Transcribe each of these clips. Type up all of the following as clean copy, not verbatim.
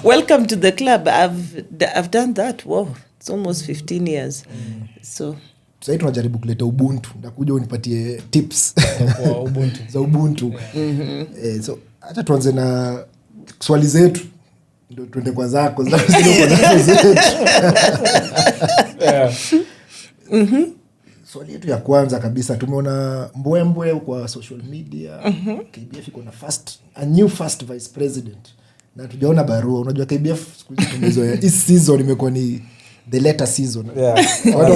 Welcome to the club. I've done that. Wow, it's almost 15 years. So sasa tunajaribu kuleta ubuntu, ndakuja unipatie tips kwa ubuntu za ubuntu. So acha tuanze na swali zetu ndio tuende kwa zako zetu. Swali yetu ya kwanza kabisa, tumeona mbwembwe kwa social media. KBF iko na a new first vice president na tujaona barua. Unajua KBF siku hizi tumezoea hii season imekuwa ni the letter season. Watu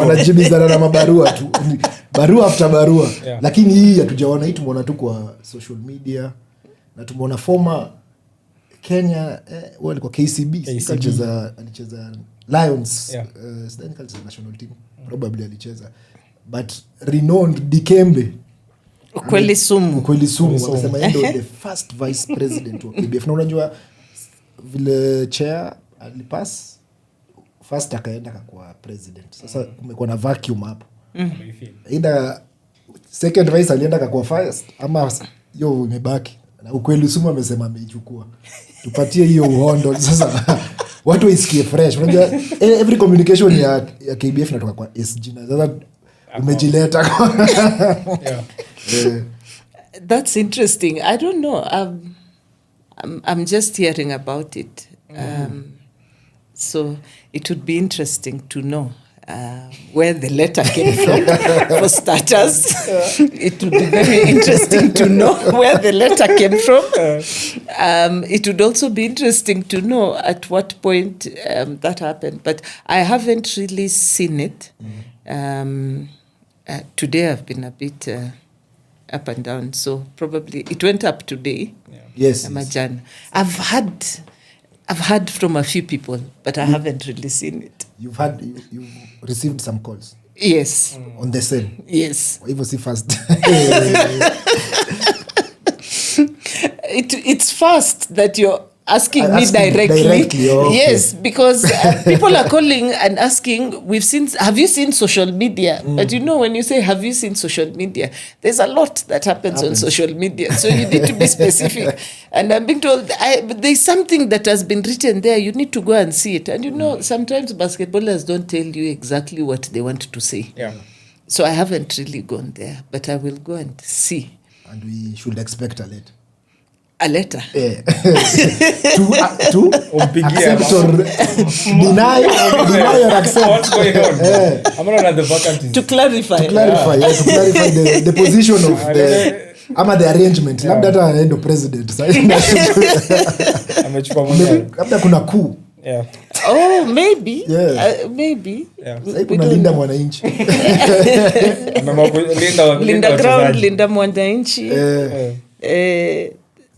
wanajibizana na mabarua tu, barua after barua. Lakini hii hatujaona, hii tumeona tu kwa social media na tumeona former Kenya alikuwa KCB. alicheza Lions, sidhani kama national team, probably alicheza, but renowned Dikembe Ukweli Sumu wamesema yeye ndio the first vice president wa KBF. Na unajua vile chair alipass first akaenda kwa president, sasa kumekuwa na vacuum hapo. Either second vice alienda kwa first ama hiyo imebaki, na Ukweli Sumu amesema ameichukua. Tupatie hiyo uhondo sasa watu isikie fresh. Unajua every communication ya KBF inatoka kwa SG na sasa umejileta. That's interesting. I don't know. I'm just hearing about it. So it would be interesting to know where the letter came from. For starters, it would be very interesting to know where the letter came from. It would also be interesting to know at what point that happened. But I haven't really seen it. Today I've been a bit up and down, so probably it went up today. Yes. I've heard from a few people, but I haven't really seen it. You've received some calls. Yes. On the same. Yes. Even see first. It's fast that you're asking me directly. Okay. Yes, because people are calling and asking, have you seen social media? But you know, when you say, have you seen social media? There's a lot that happens on social media. So you need to be specific. And I'm being told, there's something that has been written there. You need to go and see it. And you know, sometimes basketballers don't tell you exactly what they want to say. Yeah. So I haven't really gone there, but I will go and see. And we should expect a letter. A letter? Yeah. to accept or deny or accept. What's going on? I'm not at the vacancies. To clarify. To clarify the position of the arrangement. Labda hata aendo president. Amechukua mwenyewe. Labda kuna coup. Yeah. Oh, maybe. Yeah. Maybe. Yeah. Sasa kuna linda mwananchi. Linda ground, linda mwananchi.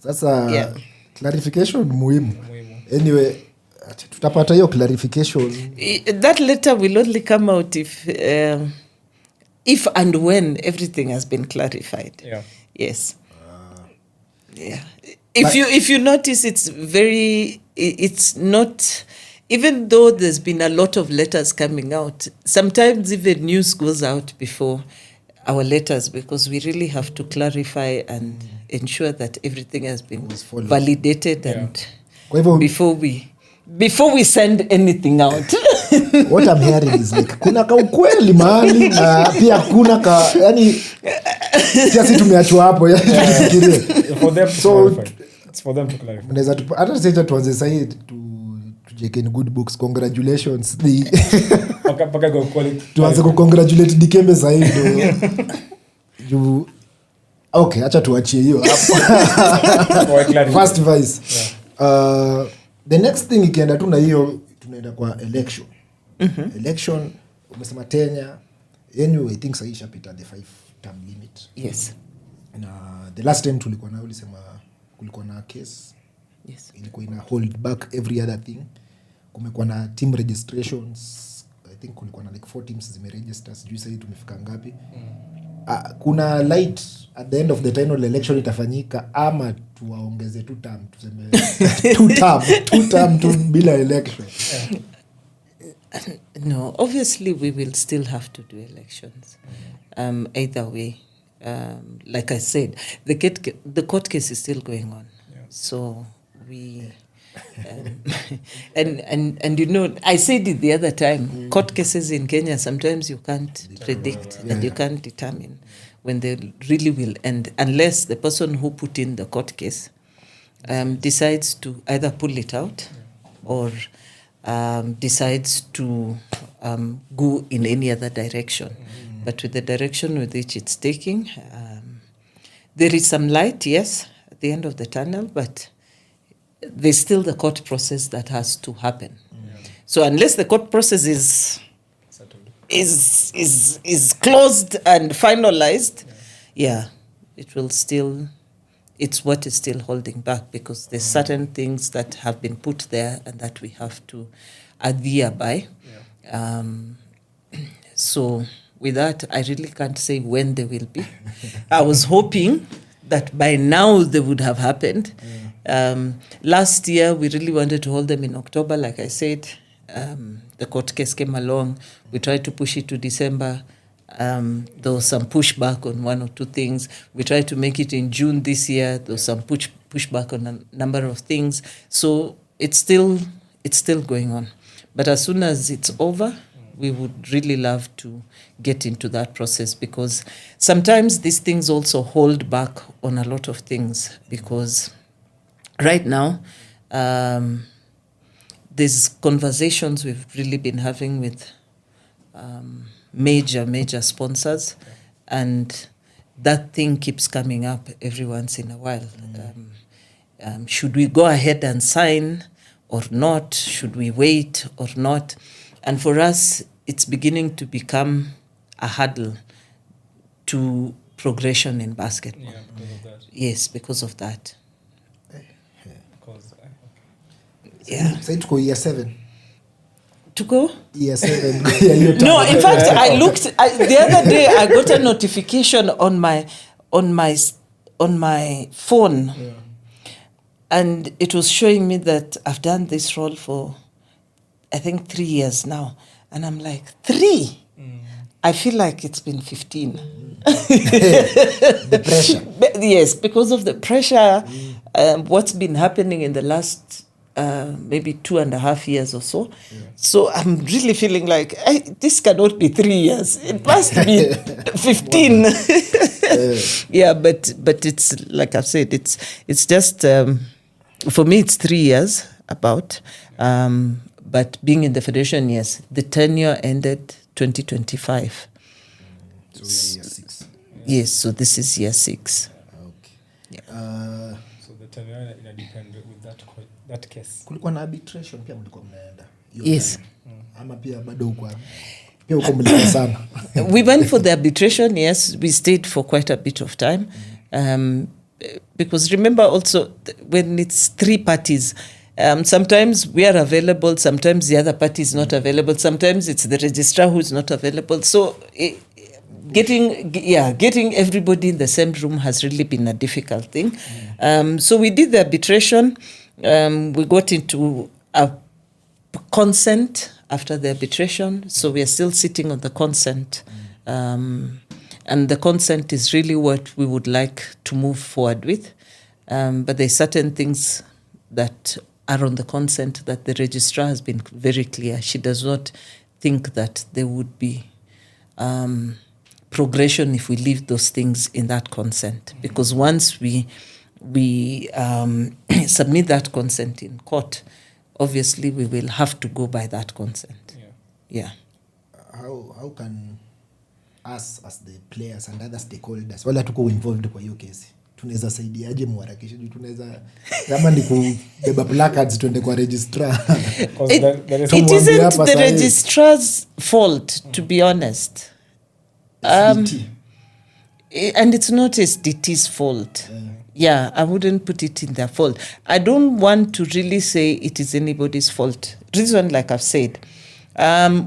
Sasa clarification muhimu. Anyway, tutapata hiyo clarification. That letter will only come out if and when everything has been clarified. Yeah. Yes. Yeah. If you notice, it's not, even though there's been a lot of letters coming out, sometimes even news goes out before our letters, because we really have to clarify and ensure that everything has been validated and before we send anything out. What I'm hearing is like kuna ka ukweli mahali na pia kuna ka yani sisi tumeachwa hapo yani tufikirie For them to clarify. It's for them to clarify. Unaweza hata sasa tuanze sasa tujeke in good books. Congratulations. Paka go call it. Tuanze ku congratulate Dikembe sasa okay, acha tuachie hiyo hapo. First vice. Yeah. The next thing ikienda tu na hiyo tunaenda kwa election. Election umesema 10 years. Anyway, I think saisha pita the 5-term limit. Yes. Na the last time tulikuwa na ulisema kulikuwa na case. Yes. Ilikuwa ina hold back every other thing. Kumekuwa na team registrations. I think kulikuwa na like 4 teams zimeregister. Sijui sasa tumefika ngapi. Kuna light at the end of the final election itafanyika ama tuwaongeze 2 term, tuseme 2 term tu bila election. No, obviously we will still have to do elections. Either way. Like I said, the court case is still going on. Yeah. So And you know, I said it the other time, court cases in Kenya, sometimes you can't predict and you can't determine when they really will end, unless the person who put in the court case decides to either pull it out or decides to go in any other direction. But with the direction with which it's taking, there is some light, yes, at the end of the tunnel, but there's still the court process that has to happen. So unless the court process is closed and finalized, it will still, it's what is still holding back, because there's certain things that have been put there and that we have to adhere by. So with that, I really can't say when they will be. I was hoping that by now they would have happened. Last year, we really wanted to hold them in October, like I said. The court case came along. We tried to push it to December. There was some pushback on one or two things. We tried to make it in June this year. There was some pushback on a number of things. So it's still going on. But as soon as it's over, we would really love to get into that process, because sometimes these things also hold back on a lot of things, because right now, there's conversations we've really been having with major sponsors, and that thing keeps coming up every once in a while. Should we go ahead and sign or not? Should we wait or not? And for us, it's beginning to become a hurdle to progression in basketball. Yeah, because of that. Yes, because of that. Because, Yeah. Say tuko year 7. To go? Year 7. Yeah, you're No, talking. in fact, I looked the other day. I got a notification on my phone, and it was showing me that I've done this role for, I think, 3 years now, and I'm like, 3. I feel like it's been 15. The pressure. Yes, because of the pressure, what's been happening in the last maybe 2.5 years or so. So I'm really feeling like this cannot be 3 years. It must be 15. Yeah, but it's like I've said, it's just for me it's 3 years about. But being in the federation, yes, the tenure ended 2025. So we are year 6. Yes, so this is year 6. Okay. Yeah. so the tenure ina depend with that case. Kulikuwa na arbitration pia mlikuwa mnaenda. Hiyo Yes. time. Ama pia bado huko. Pia huko mlikuwa sana. We went for the arbitration, yes. We stayed for quite a bit of time. Because remember also, when it's 3 parties, sometimes we are available, sometimes the other party is not available, sometimes it's the registrar who is not available. So getting everybody in the same room has really been a difficult thing. So we did the arbitration. We got into a consent after the arbitration. So we are still sitting on the consent. And the consent is really what we would like to move forward with. But there's certain things that are on the consent that the registrar has been very clear. She does not think that there would be progression if we leave those things in that consent. Because once we submit that consent in court, obviously we will have to go by that consent. Yeah. How can us as the players and other stakeholders wala tuko involved kwa hiyo kesi tunaweza saidiaje muharakishe juu tunaweza kama ni kubeba placards tuende kwa registrar? It isn't the registrar's fault, to be honest. And it's not SDT's fault. Yeah, I wouldn't put it in their fault. I don't want to really say it is anybody's fault. Reason, like I've said,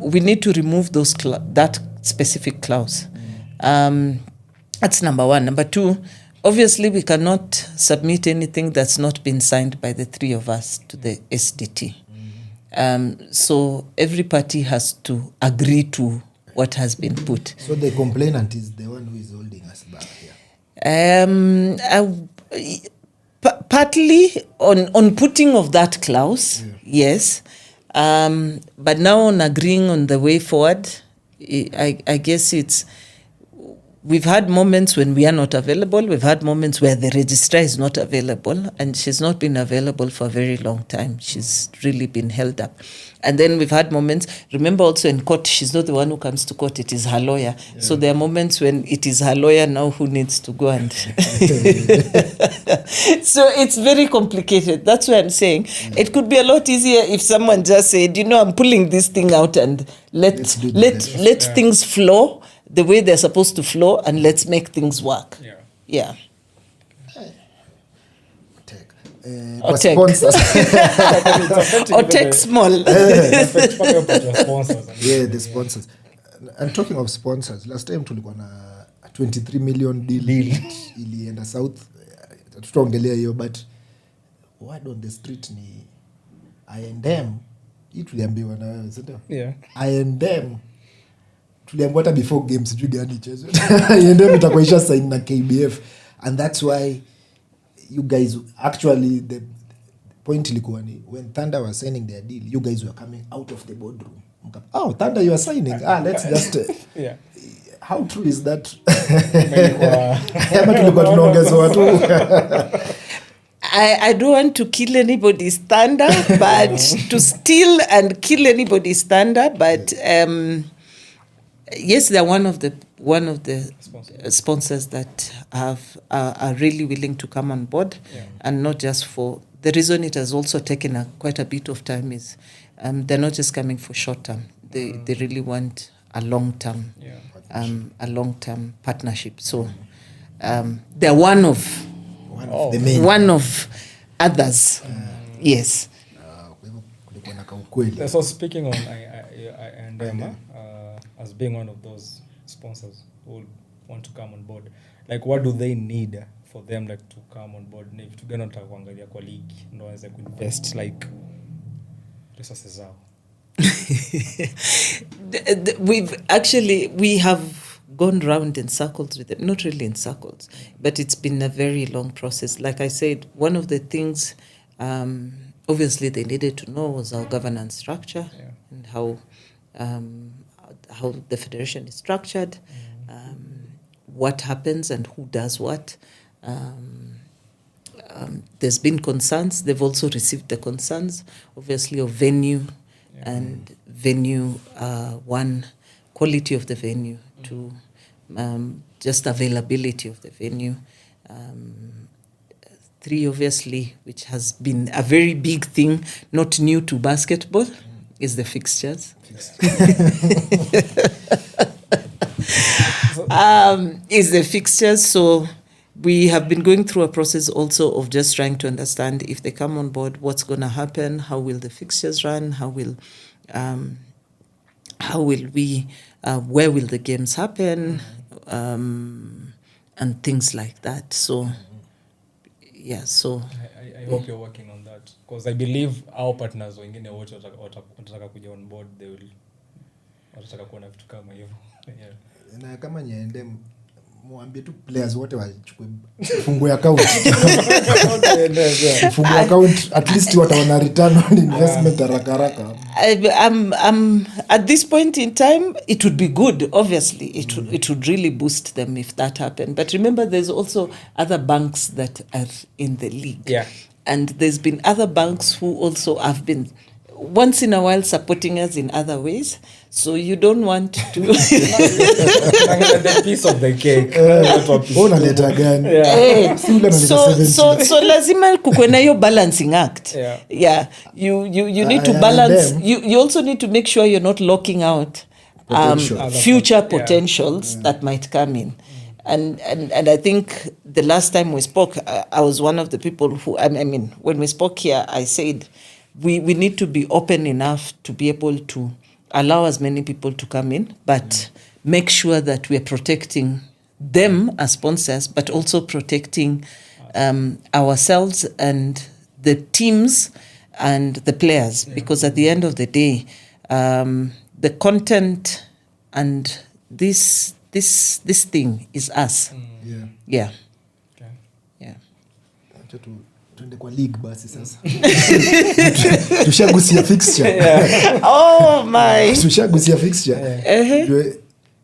we need to remove that specific clause. That's number 1. Number 2, obviously we cannot submit anything that's not been signed by the 3 of us to the SDT. So every party has to agree to what has been put. So the complainant is the one who is holding us back here. Partly on putting of that clause, yes. But now on agreeing on the way forward, I guess we've had moments when we are not available. We've had moments where the registrar is not available, and she's not been available for a very long time. She's really been held up. And then we've had moments, remember also in court, she's not the one who comes to court, it is her lawyer. Yeah. So there are moments when it is her lawyer now who needs to go and... So it's very complicated. That's why I'm saying it could be a lot easier if someone just said, I'm pulling this thing out and let things flow the way they're supposed to flow, and let's make things work. Yeah. Or sponsors. Or take small. The sponsors. And talking of sponsors, last time tulikuwa na 23 million deal ilienda south. Tutaongelea hiyo, but word on the street ni I&M. Hii tuliambiwa na wewe, sio? I&M tuliambiwa hata before games sijui gani ichezwe. I&M itakuisha sign na KBF, and that's why you guys actually, the point ilikuwa ni when Thunder was signing their deal, you guys were coming out of the boardroom. Thunder, you are signing. Let's just how true is that? Tulikuwa tunaongezwa tu. I don't want to kill anybody's thunder, but to steal and kill anybody's thunder, but yes, they're one of the sponsors that are really willing to come on board, and not just for the reason it has also taken quite a bit of time is they're not just coming for short term. They really want a long term, partnership. So they're one of others. Yes. So speaking on I&M, as being one of those sponsors who want to come on board, like what do they need for them like to come on board? If to not kuangalia kwa league ndo waweze kuinvest like resources zao. We have gone round in circles with them, not really in circles, but it's been a very long process. Like I said, one of the things obviously they needed to know was our governance structure and how the federation is structured, what happens and who does what. There's been concerns. They've also received the concerns, obviously, of venue and venue, one, quality of the venue, two, just availability of the venue, three, obviously, which has been a very big thing, not new to basketball, is the fixtures. Is the fixtures. So we have been going through a process also of just trying to understand if they come on board, what's going to happen, how will the fixtures run, how will we, where will the games happen, and things like that. So, yeah, so... I hope you're working on that, because I believe our partners wengine wote watataka kuja on board, they will watataka kuona vitu kama hivyo. Na kama niende muambie tu players wote wachukue fungue account. Fungue account, at least wataona return on investment haraka. At this point in time, it would be good, obviously. It would really boost them if that happened. But remember, there's also other banks that are in the league. Yeah. And there's been other banks who also have been once in a while supporting us in other ways. So you don't want to... the piece of the cake. So lazima kukuwe na hiyo balancing act. Yeah. You need to balance. You also need to make sure you're not locking out future potentials that might come in. And I think the last time we spoke, I was one of the people who, I mean, when we spoke here, I said we need to be open enough to be able to allow as many people to come in, but make sure that we are protecting them as sponsors, but also protecting ourselves and the teams and the players, because at the end of the day, the content and this thing is us. Yeah. Yeah. tuende kwa league basi sasa. Tushagusia fixture. Oh my. Tushagusia fixture.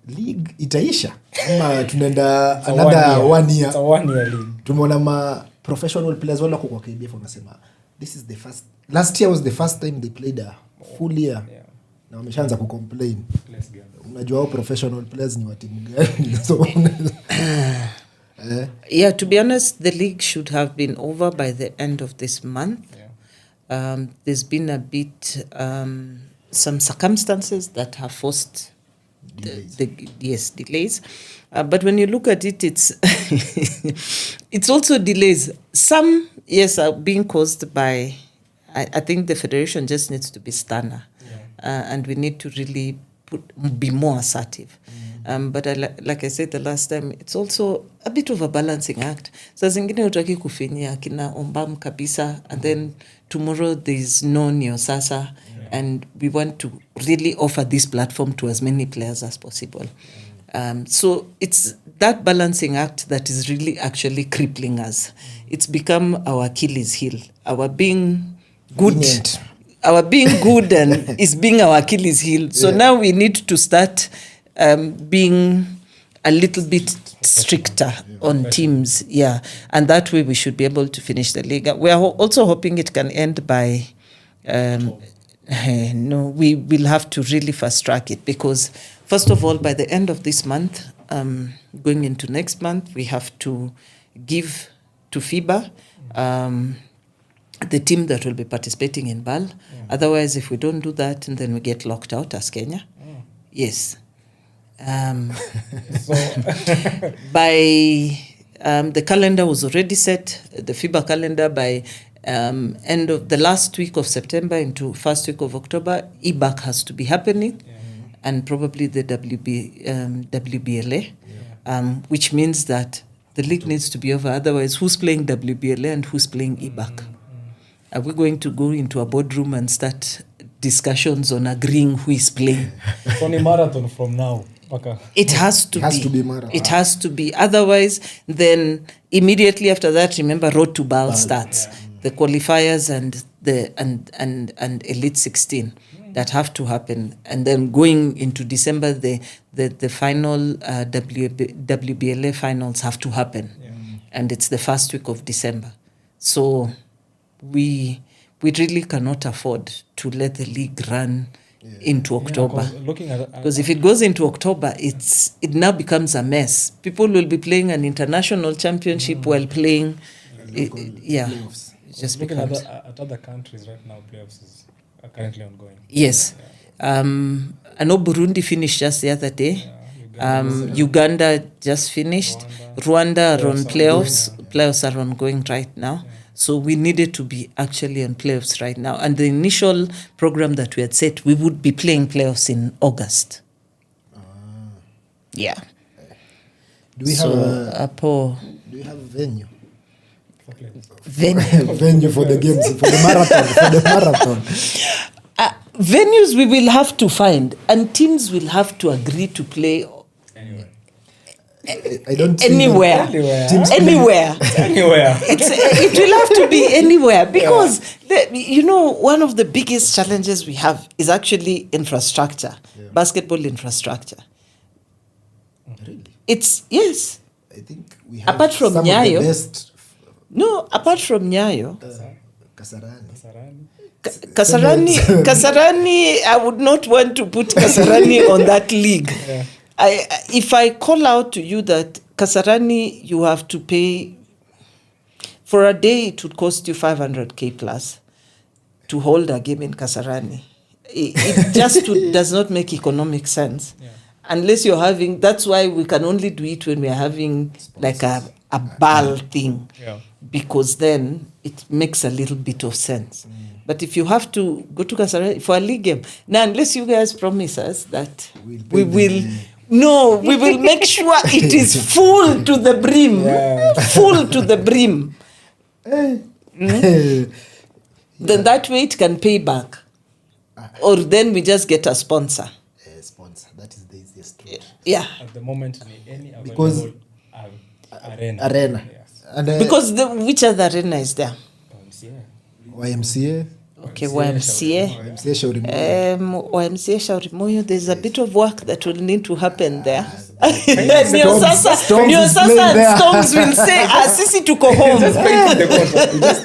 League itaisha ama tunaenda another 1 year. It's a 1 year league. Tumeona ma professional players wala kwa KBF wanasema this is the first, last year was the first time they played a full year. Na wameshaanza kucomplain. Unajua hao professional players ni wa timu gani? So yeah, to be honest, the league should have been over by the end of this month. There's been a bit some circumstances that have forced delays. But when you look at it, it's it's also delays. Some, yes, are being caused by, I think the federation just needs to be sterner. And we need to really be more assertive. But like I said the last time, it's also a bit of a balancing act. Saa zingine utaki kufinyia kina ombam kabisa, and then tomorrow there's no neo sasa, and we want to really offer this platform to as many players as possible. So it's that balancing act that is really actually crippling us. It's become our Achilles heel. Our being good... Convenient. Our being good and is being our Achilles heel. So now we need to start being a little bit stricter on teams. Yeah. And that way we should be able to finish the league. We are also hoping it can end by... no, we will have to really fast track it because, first of all, by the end of this month, going into next month, we have to give to FIBA the team that will be participating in BAL. Otherwise, if we don't do that, then we get locked out as Kenya. Yes. By the calendar was already set, the FIBA calendar, by end of the last week of September into first week of October, EBAC has to be happening, and probably the WBLA, which means that the league needs to be over. Otherwise, who's playing WBLA and who's playing EBAC? Are we going to go into a boardroom and start discussions on agreeing who is playing? It's only marathon from now. Okay. It has to be marathon. It has to be. Otherwise, then immediately after that, remember, Road to BAL starts. The qualifiers and the Elite 16 that have to happen. And then going into December, the final WBLA finals have to happen. And it's the first week of December. So we really cannot afford to let the league run into October. Because if it goes into October, it now becomes a mess. People will be playing an international championship while playing playoffs. It just Looking becomes... at other countries right now, playoffs are currently ongoing. Yes. I know Burundi finished just the other day. Uganda just finished. Rwanda are on playoffs. Playoffs are ongoing right now. So we needed to be actually on playoffs right now. And the initial program that we had set, we would be playing playoffs in August. Yeah. Do we have a venue? Venue for the games, for the marathon. Venues we will have to find, and teams will have to agree to play I don't see anywhere. Anywhere. It will have to be anywhere because one of the biggest challenges we have is actually infrastructure, basketball infrastructure. Really? It's yes. I think we have apart from some Nyayo, of the best. No, apart from Nyayo, Kasarani. Kasarani, I would not want to put Kasarani on that league. If I call out to you that Kasarani, you have to pay for a day, it would cost you 500k plus to hold a game in Kasarani. It just does not make economic sense. Unless you're having, that's why we can only do it when we're having like a BAL thing. Because then it makes a little bit of sense. But if you have to go to Kasarani for a league game, now unless you guys promise us that we will make sure it is full to the brim. Full to the brim. Then that way it can pay back. Or then we just get a sponsor. Sponsor, that is the easiest route. Yeah. At the moment, any available Because arena. Yes. And, because which other arena is there? YMCA. Okay, YMCA. YMCA Shauri Moyo. YMCA Shauri Moyo, there's a bit of work that will need to happen there. Storms Ndio is sasa playing there. Storms will say, sisi tuko home. Just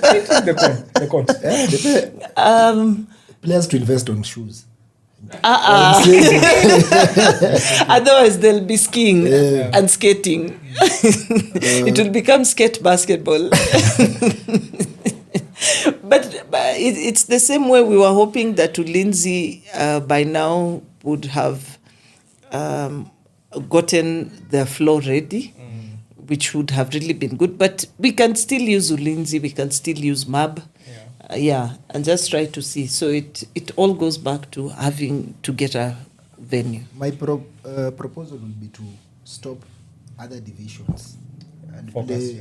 painting the court. Players to invest on shoes. Otherwise, they'll be skiing and skating. It will become skate basketball. But it's the same way we were hoping that Ulinzi by now would have gotten their floor ready, which would have really been good. But we can still use Ulinzi, we can still use MAB. And just try to see. So it all goes back to having to get a venue. My proposal would be to stop other divisions and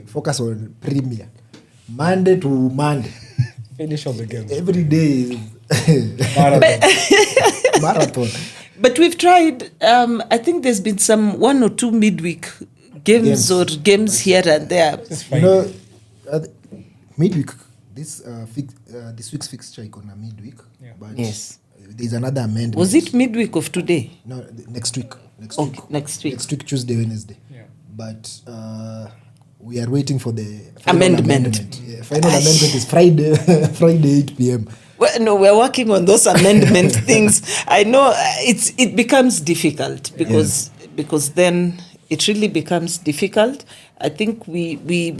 focus on Premier. Monday to Monday. Finish all the games. Every day is marathon. But we've tried, I think there's been some 1 or 2 midweek games or games here and there. You know, midweek, this week's fixture iko na midweek. But yes. There's another amendment. Was it midweek of today? No, next week. Next week. Next week, Tuesday, Wednesday. Yeah. But we are waiting for the amendment. Yeah, final amendment is Friday 8 p.m. Well, no, we're working on those amendment things. I know it becomes difficult because then it really becomes difficult. I think we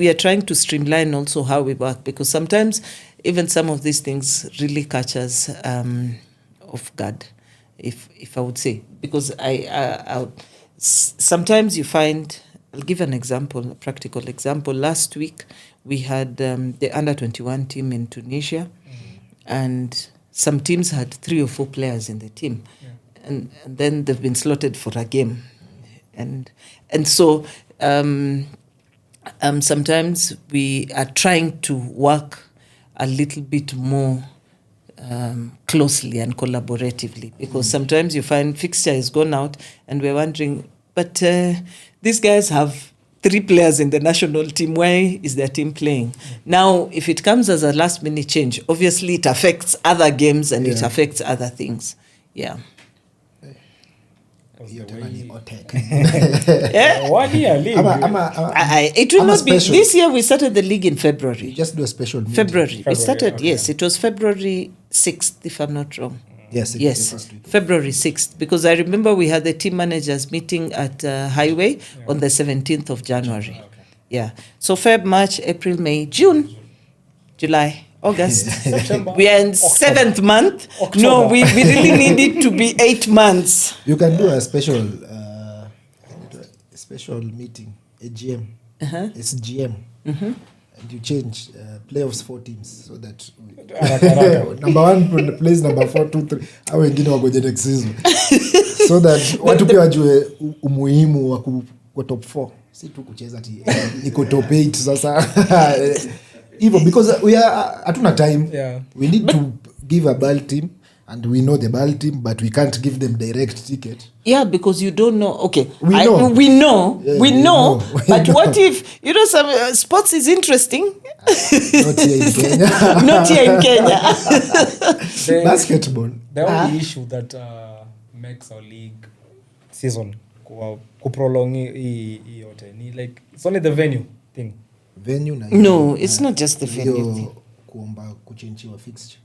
are trying to streamline also how we work, because sometimes even some of these things really catch us off guard, if I would say, because I sometimes you find. I'll give an example, a practical example. Last week, we had the under-21 team in Tunisia, and some teams had 3 or 4 players in the team, and then they've been slotted for a game, and so sometimes we are trying to work a little bit more closely and collaboratively, because sometimes you find fixture is gone out, and we're wondering, but these guys have 3 players in the national team. Why is their team playing? Now, if it comes as a last-minute change, obviously it affects other games and it affects other things. Yeah. One year league. It will not be. This year we started the league in February. Just do a special meeting. February. We started, okay. yes. It was February 6th, if I'm not wrong. Yes. February 6th, because I remember we had the team managers meeting at Highway on the 17th of January. Okay. Yeah. So Feb, March, April, May, June, July, August. September, We are in 7th month. October. No, we really need it to be 8 months. You can do a special meeting, a GM, SGM, and you change playoffs 4 teams so that number 1 plays number 4, 2, 3. Au wengine wagoje next season, so that watu pia wajue umuhimu wa kwa top 4, si tu kucheza ati niko top 8 sasa hivyo, because we are hatuna time. We need to give a BAL team, and we know the BAL team, but we can't give them direct ticket. Yeah, because you don't know. Okay, We know. we know. But know. what if, some sports is interesting? Not here in Kenya. Not here in Kenya. Basketball. The only issue that makes our league season kuprolong hii yote ni like it's only the venue thing. Venue na No, it's not just the venue thing. Kuomba kuchenjiwa fixture,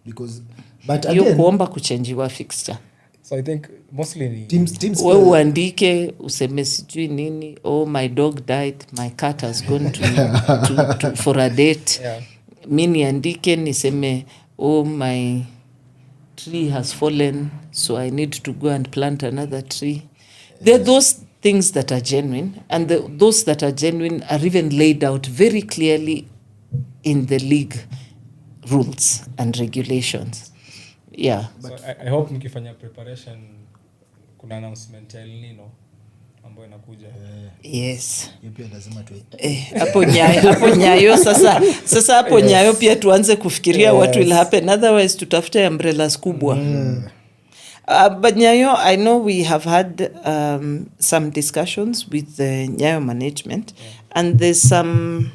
because but Hiyo again kuomba kuchangiwa fixture. So I think mostly ni teams Wewe uandike useme sijui nini, oh my dog died, my cat has gone to for a date. Mi niandike niseme oh my tree has fallen, so I need to go and plant another tree. There are those things that are genuine, and those that are genuine are even laid out very clearly in the league rules and regulations. Yeah. So I hope mkifanya preparation kuna announcement ya El Nino ambayo inakuja. Yes. pia lazima tu Hapo nyayo sasa hapo nyayo pia tuanze kufikiria what will happen, otherwise tutafute umbrellas kubwa. But Nyayo, I know we have had some discussions with the Nyayo management, and there's some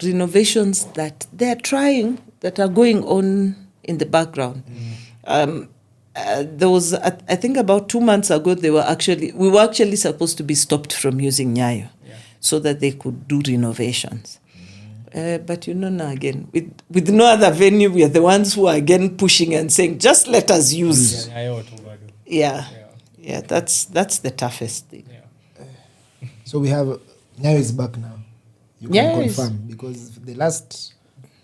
renovations that they're trying that are going on in the background. There was, I think about 2 months ago, we were actually supposed to be stopped from using Nyayo so that they could do renovations. But now again, with no other venue, we are the ones who are again pushing and saying, just let us use. Yeah, that's the toughest thing. So we have, Nyayo is back now. You can confirm, because the last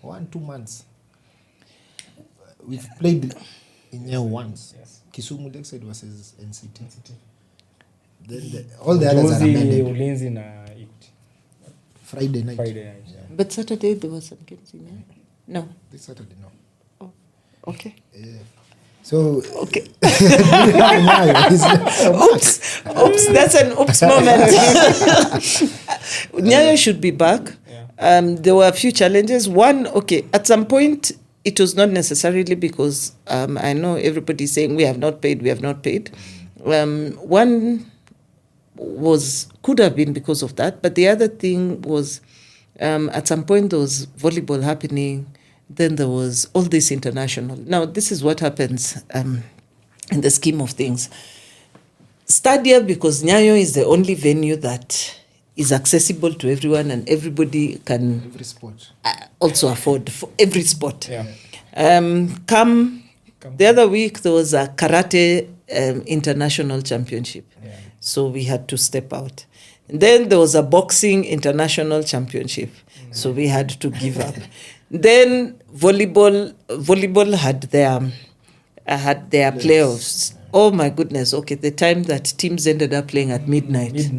1-2 months, we've played in Nyayo once. Yes. Kisumu Lakeside versus NCT. Then all the others are amended. Ulinzi na Friday night. Yeah. But Saturday there was some games in Nyayo? No. This Saturday, no. Oh, okay. Yeah. So Okay. Oops, that's an oops moment. Nyayo should be back. Yeah. There were a few challenges. One, at some point, it was not necessarily because I know everybody's saying we have not paid. One could have been because of that, but the other thing was at some point there was volleyball happening. Then there was all this international. Now, this is what happens in the scheme of things. Stadia, because Nyayo is the only venue that is accessible to everyone and everybody can every sport also afford for every sport. Yeah. Come the other week, there was a karate international championship. Yeah. So we had to step out. And then there was a boxing international championship. So we had to give up. Then volleyball had their playoffs. Oh my goodness. Okay, the time that teams ended up playing at midnight.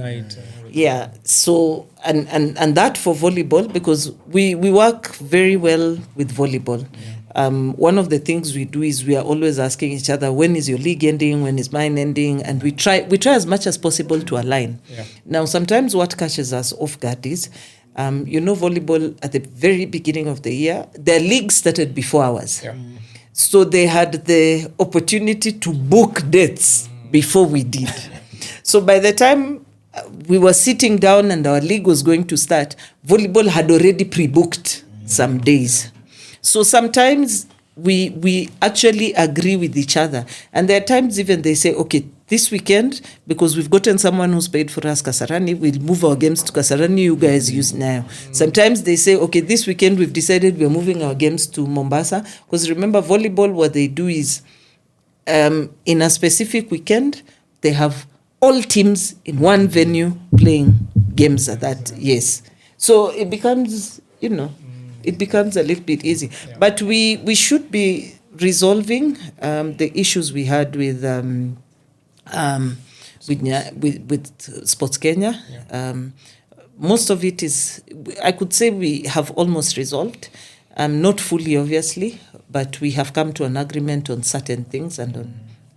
Yeah. So and that for volleyball, because we work very well with volleyball. Yeah. One of the things we do is we are always asking each other, when is your league ending? When is mine ending? And we try as much as possible to align. Yeah. Now, sometimes what catches us off guard is, volleyball at the very beginning of the year, their league started before ours. Yeah. So they had the opportunity to book dates before we did. So by the time we were sitting down and our league was going to start, volleyball had already pre-booked some days. So sometimes we actually agree with each other. And there are times even they say, okay, this weekend, because we've gotten someone who's paid for us Kasarani, we'll move our games to Kasarani, you guys use now. Sometimes they say, okay, this weekend we've decided we're moving our games to Mombasa. Because remember, volleyball, what they do is, in a specific weekend, they have all teams in one venue playing games at that, yes. So it becomes, it becomes a little bit easy. Yeah. But we should be resolving the issues we had with Sports Kenya. Yeah. Most of it is, I could say we have almost resolved. Not fully, obviously, but we have come to an agreement on certain things and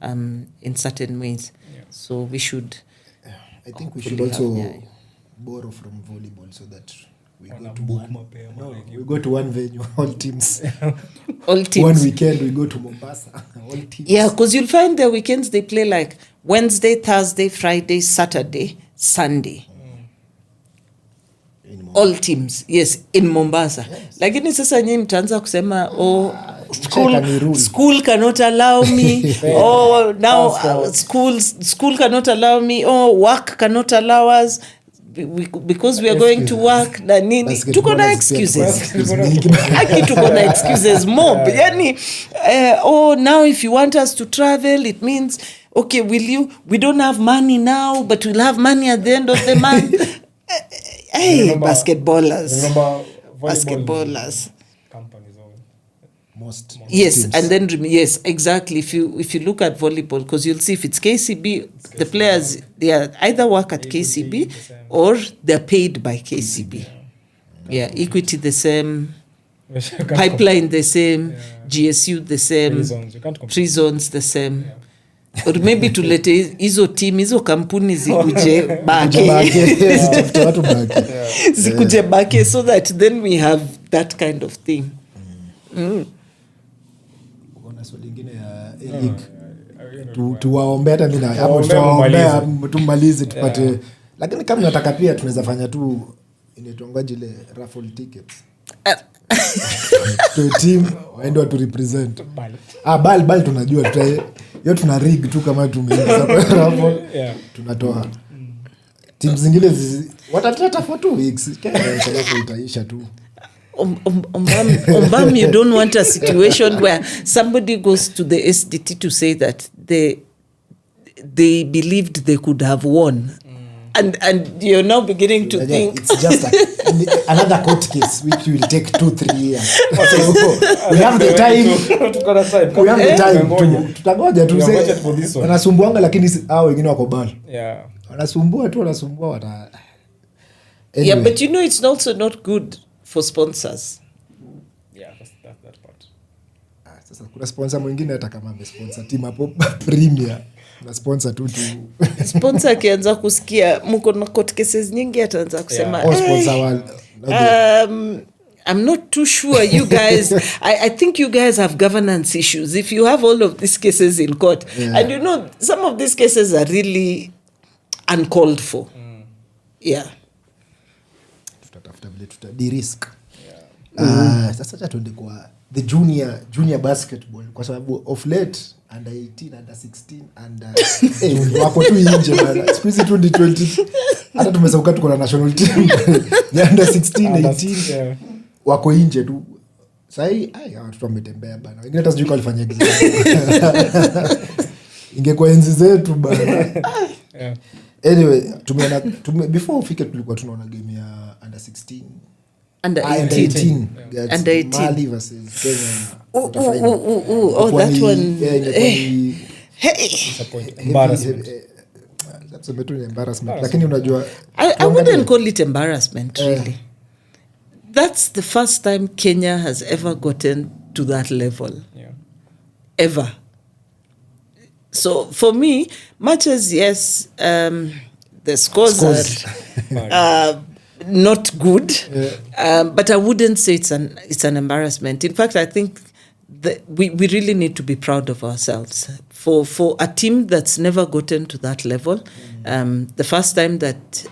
on in certain ways. Yeah. So we should. I think we should also borrow from volleyball so that we go to one venue, all teams. All teams. One weekend we go to Mombasa, all teams. Yeah, because you'll find their weekends they play like Wednesday, Thursday, Friday, Saturday, Sunday. All teams, yes, in Mombasa. Yes. Lakini sasa nyinyi mtaanza kusema school cannot allow me. Now school cannot allow me. Work cannot allow us. Because we are going to work na nini, tuko na excuses. Tuko na excuses mob. Yani, now if you want us to travel, it means, okay, we don't have money now, but we'll have money at the end of the month. Hey, basketballers. Companies most yes teams. And then yes, exactly, if you look at volleyball, because you'll see if it's KCB, the players, they are either work at KCB or they're paid by KCB. Yeah, Equity the same, Pipeline the same, GSU the same, Prisons the same. Or maybe tulete hizo team, hizo kampuni zikuje bake. Zikuje bake, so that then we have that kind of thing. Kuna swali lingine ya league. Tuwaombe hata mimi hapo tuwaombea tumalize tupate. Lakini kama nataka pia tunaweza fanya tu inaitwa ile raffle tickets. to team waende watu represent. Bal tunajua hiyo tuna rig tu kama tumeingiza kwa raffle. Yeah. Tunatoa. Team zingine watatata for 2 weeks. Kesho itaisha tu. Ombam, you don't want a situation where somebody goes to the SDT to say that they believed they could have won. And you're now beginning to think it's just another court case which will take 2-3 years. So we have the time. We have the time. Tutagoja tu say wanasumbuanga lakini hao wengine wako bali. Yeah. Wanasumbua wata. Anyway. Yeah, but you know it's also not good for sponsors. Yeah, that part. Sasa kuna sponsor mwingine hata kama amesponsor team hapo Premier na sponsor tu sponsor akianza kusikia mko na court cases nyingi ataanza kusema sponsor I'm not too sure you guys I think you guys have governance issues if you have all of these cases in court. And you know some of these cases are really uncalled for. Yeah. Tutatafuta vile de-risk. Sasa cha tuende kwa the junior basketball kwa sababu of late under 18 under 16 and wako tu nje bana. Siku hizi 2020 hata tumesauka tuko na national team under 16 18 wako nje tu. Sai watu wametembea bana. Wengine hata sijui walifanya exam. Ingekuwa enzi zetu bana. Anyway, before ufike tulikuwa tunaona game ya under 16 under 18 under 18 Mali versus Kenya. That one. Embarrassment. That's a embarrassment. Lakini unajua I wouldn't call it embarrassment really. That's the first time Kenya has ever gotten to that level. Yeah. Ever. So for me, much as yes, the scores are not good, but I wouldn't say it's an embarrassment. In fact, I think that we really need to be proud of ourselves for a team that's never gotten to that level. The first time that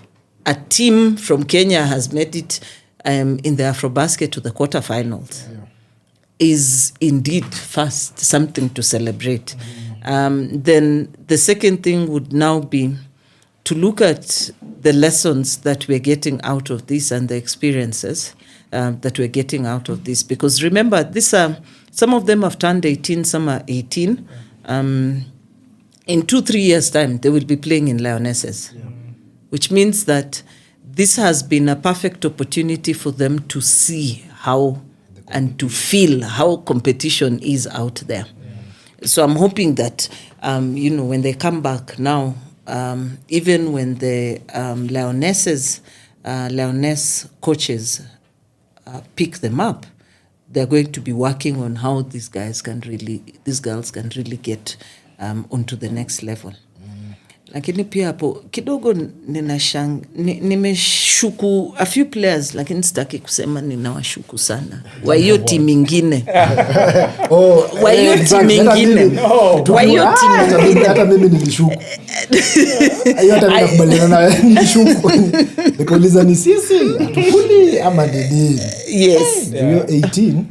a team from Kenya has made it in the Afrobasket to the quarterfinals is indeed first something to celebrate. Then the second thing would now be to look at the lessons that we're getting out of this and the experiences that we're getting out of this. Because remember, some of them have turned 18, some are 18. In 2-3 years' time, they will be playing in Lionesses, which means that this has been a perfect opportunity for them to see how and to feel how competition is out there. So I'm hoping that, when they come back now, even when the Lioness coaches pick them up, they're going to be working on how these girls can really get onto the next level. Lakini pia hapo kidogo nimeshuku a few players, lakini sitaki kusema ninawashuku sana. Wa hiyo timu nyingine. Wa hiyo timu nyingine. Wa hiyo timu hata mimi nilishuku. Hiyo hata nakubaliana na nilishuku. Nikauliza ni sisi atukuli ama nini? Yes. Hiyo 18.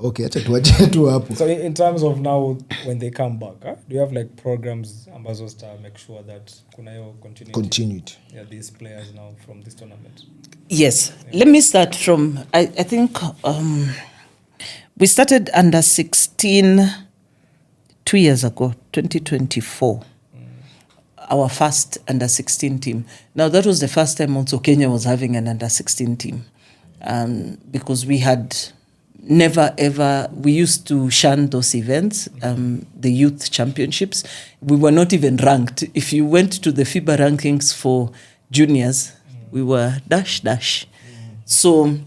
Okay, acha tuache tu hapo. So in terms of now when they come back, do you have like programs ambazo make sure that kuna hiyo continuity? Yeah, these players now from this tournament. Yes. Let me start from I think we started under 16 2 years ago, 2024. Our first under 16 team. Now that was the first time also Kenya was having an under 16 team. Because we had never ever, we used to shun those events, the youth championships. We were not even ranked. If you went to the FIBA rankings for juniors, we were dash. So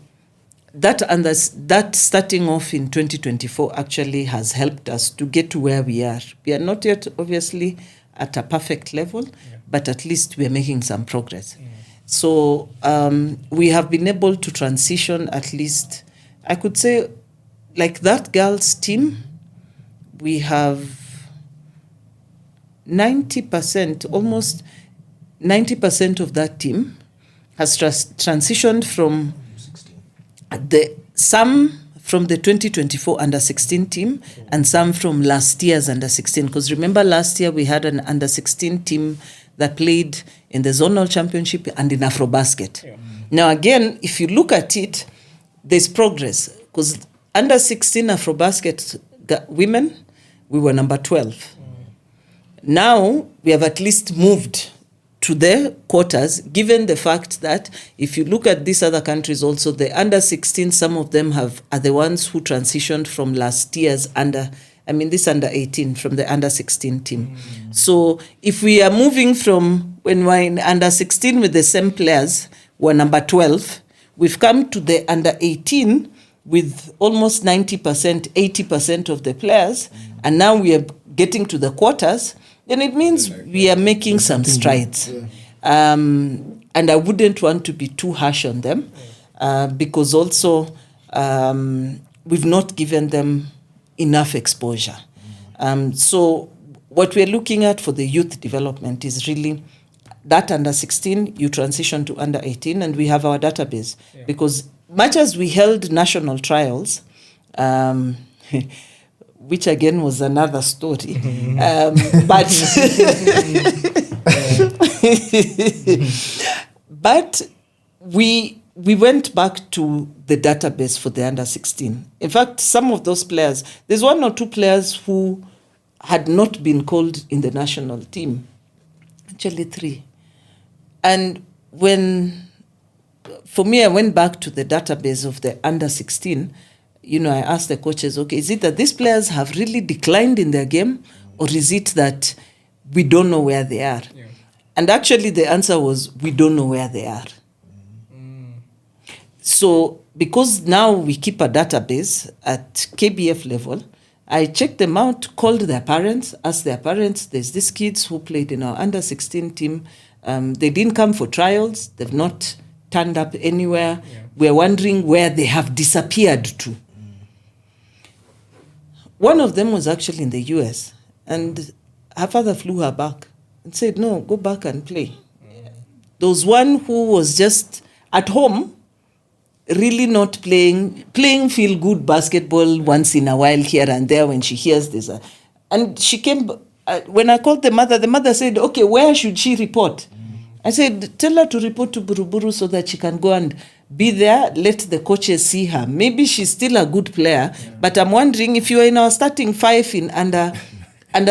that starting off in 2024 actually has helped us to get to where we are. We are not yet obviously at a perfect level, but at least we are making some progress. So we have been able to transition at least, I could say, like that girls' team, we have 90%, almost 90% of that team has transitioned from some from the 2024 under-16 team and some from last year's under-16. Because remember last year we had an under-16 team that played in the zonal championship and in Afrobasket. Yeah. Now again, if you look at it, there's progress. Because under-16 Afrobasket women, we were number 12. Now we have at least moved to the quarters, given the fact that if you look at these other countries also, the under-16, some of them are the ones who transitioned from last year's this under-18, from the under-16 team. So if we are moving from when we're in under-16 with the same players, we're number 12, we've come to the under-18 with almost 90%, 80% of the players, and now we are getting to the quarters, then it means we are making some strides. Yeah. And I wouldn't want to be too harsh on them because also we've not given them enough exposure. So what we're looking at for the youth development is really that under-16, you transition to under-18, and we have our database. Yeah. Because much as we held national trials, which again was another story. But we went back to the database for the under-16. In fact, some of those players, there's 1 or 2 players who had not been called in the national team. Actually 3. And for me, I went back to the database of the under-16. I asked the coaches, okay, is it that these players have really declined in their game, or is it that we don't know where they are? Yeah. And actually the answer was, we don't know where they are. So because now we keep a database at KBF level, I checked them out, called their parents, asked their parents, there's these kids who played in our under-16 team. They didn't come for trials. They've not turned up anywhere. Yeah. We're wondering where they have disappeared to. One of them was actually in the US, and her father flew her back and said, no, go back and play. There was one who was just at home, really not playing feel-good basketball once in a while here and there when she hears this. And she came, when I called the mother said, okay, where should she report? I said, tell her to report to Buruburu so that she can go and be there, let the coaches see her. Maybe she's still a good player, but I'm wondering if you are in our starting 5 in under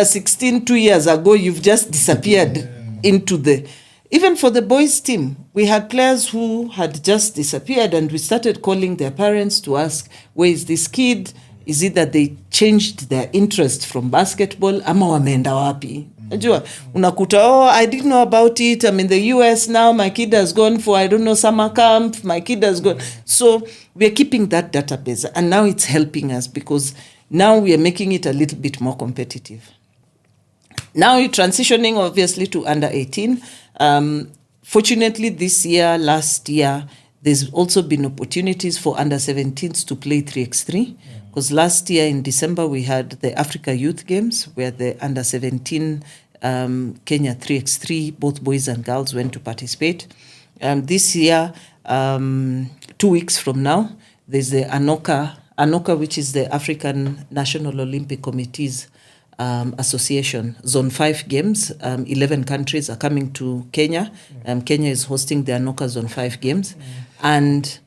16 2 years ago, you've just disappeared into the... Even for the boys team, we had players who had just disappeared, and we started calling their parents to ask, where is this kid? Is it that they changed their interest from basketball? Ama wameenda wapi? Unakuta, I didn't know about it. I'm in the US now. My kid has gone for, summer camp. My kid has gone. So we're keeping that database. And now it's helping us because now we are making it a little bit more competitive. Now you're transitioning, obviously, to under-18. Fortunately, this year, last year, there's also been opportunities for under-17s to play 3x3. Because last year in December, we had the Africa Youth Games where the under-17 Kenya 3x3, both boys and girls, went to participate. This year, 2 weeks from now, there's the ANOCA, which is the African National Olympic Committees Association, Zone 5 Games. 11 countries are coming to Kenya. Kenya is hosting the ANOCA Zone 5 Games. And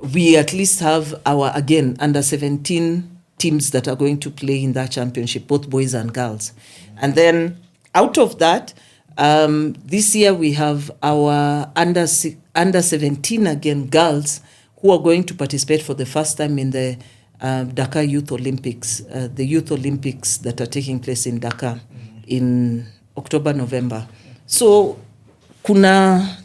we at least have our, again, under-17 teams that are going to play in that championship, both boys and girls. And then out of that, this year we have our under-17, again, girls, who are going to participate for the first time in the Dakar Youth Olympics, the Youth Olympics that are taking place in Dakar in October, November. So kuna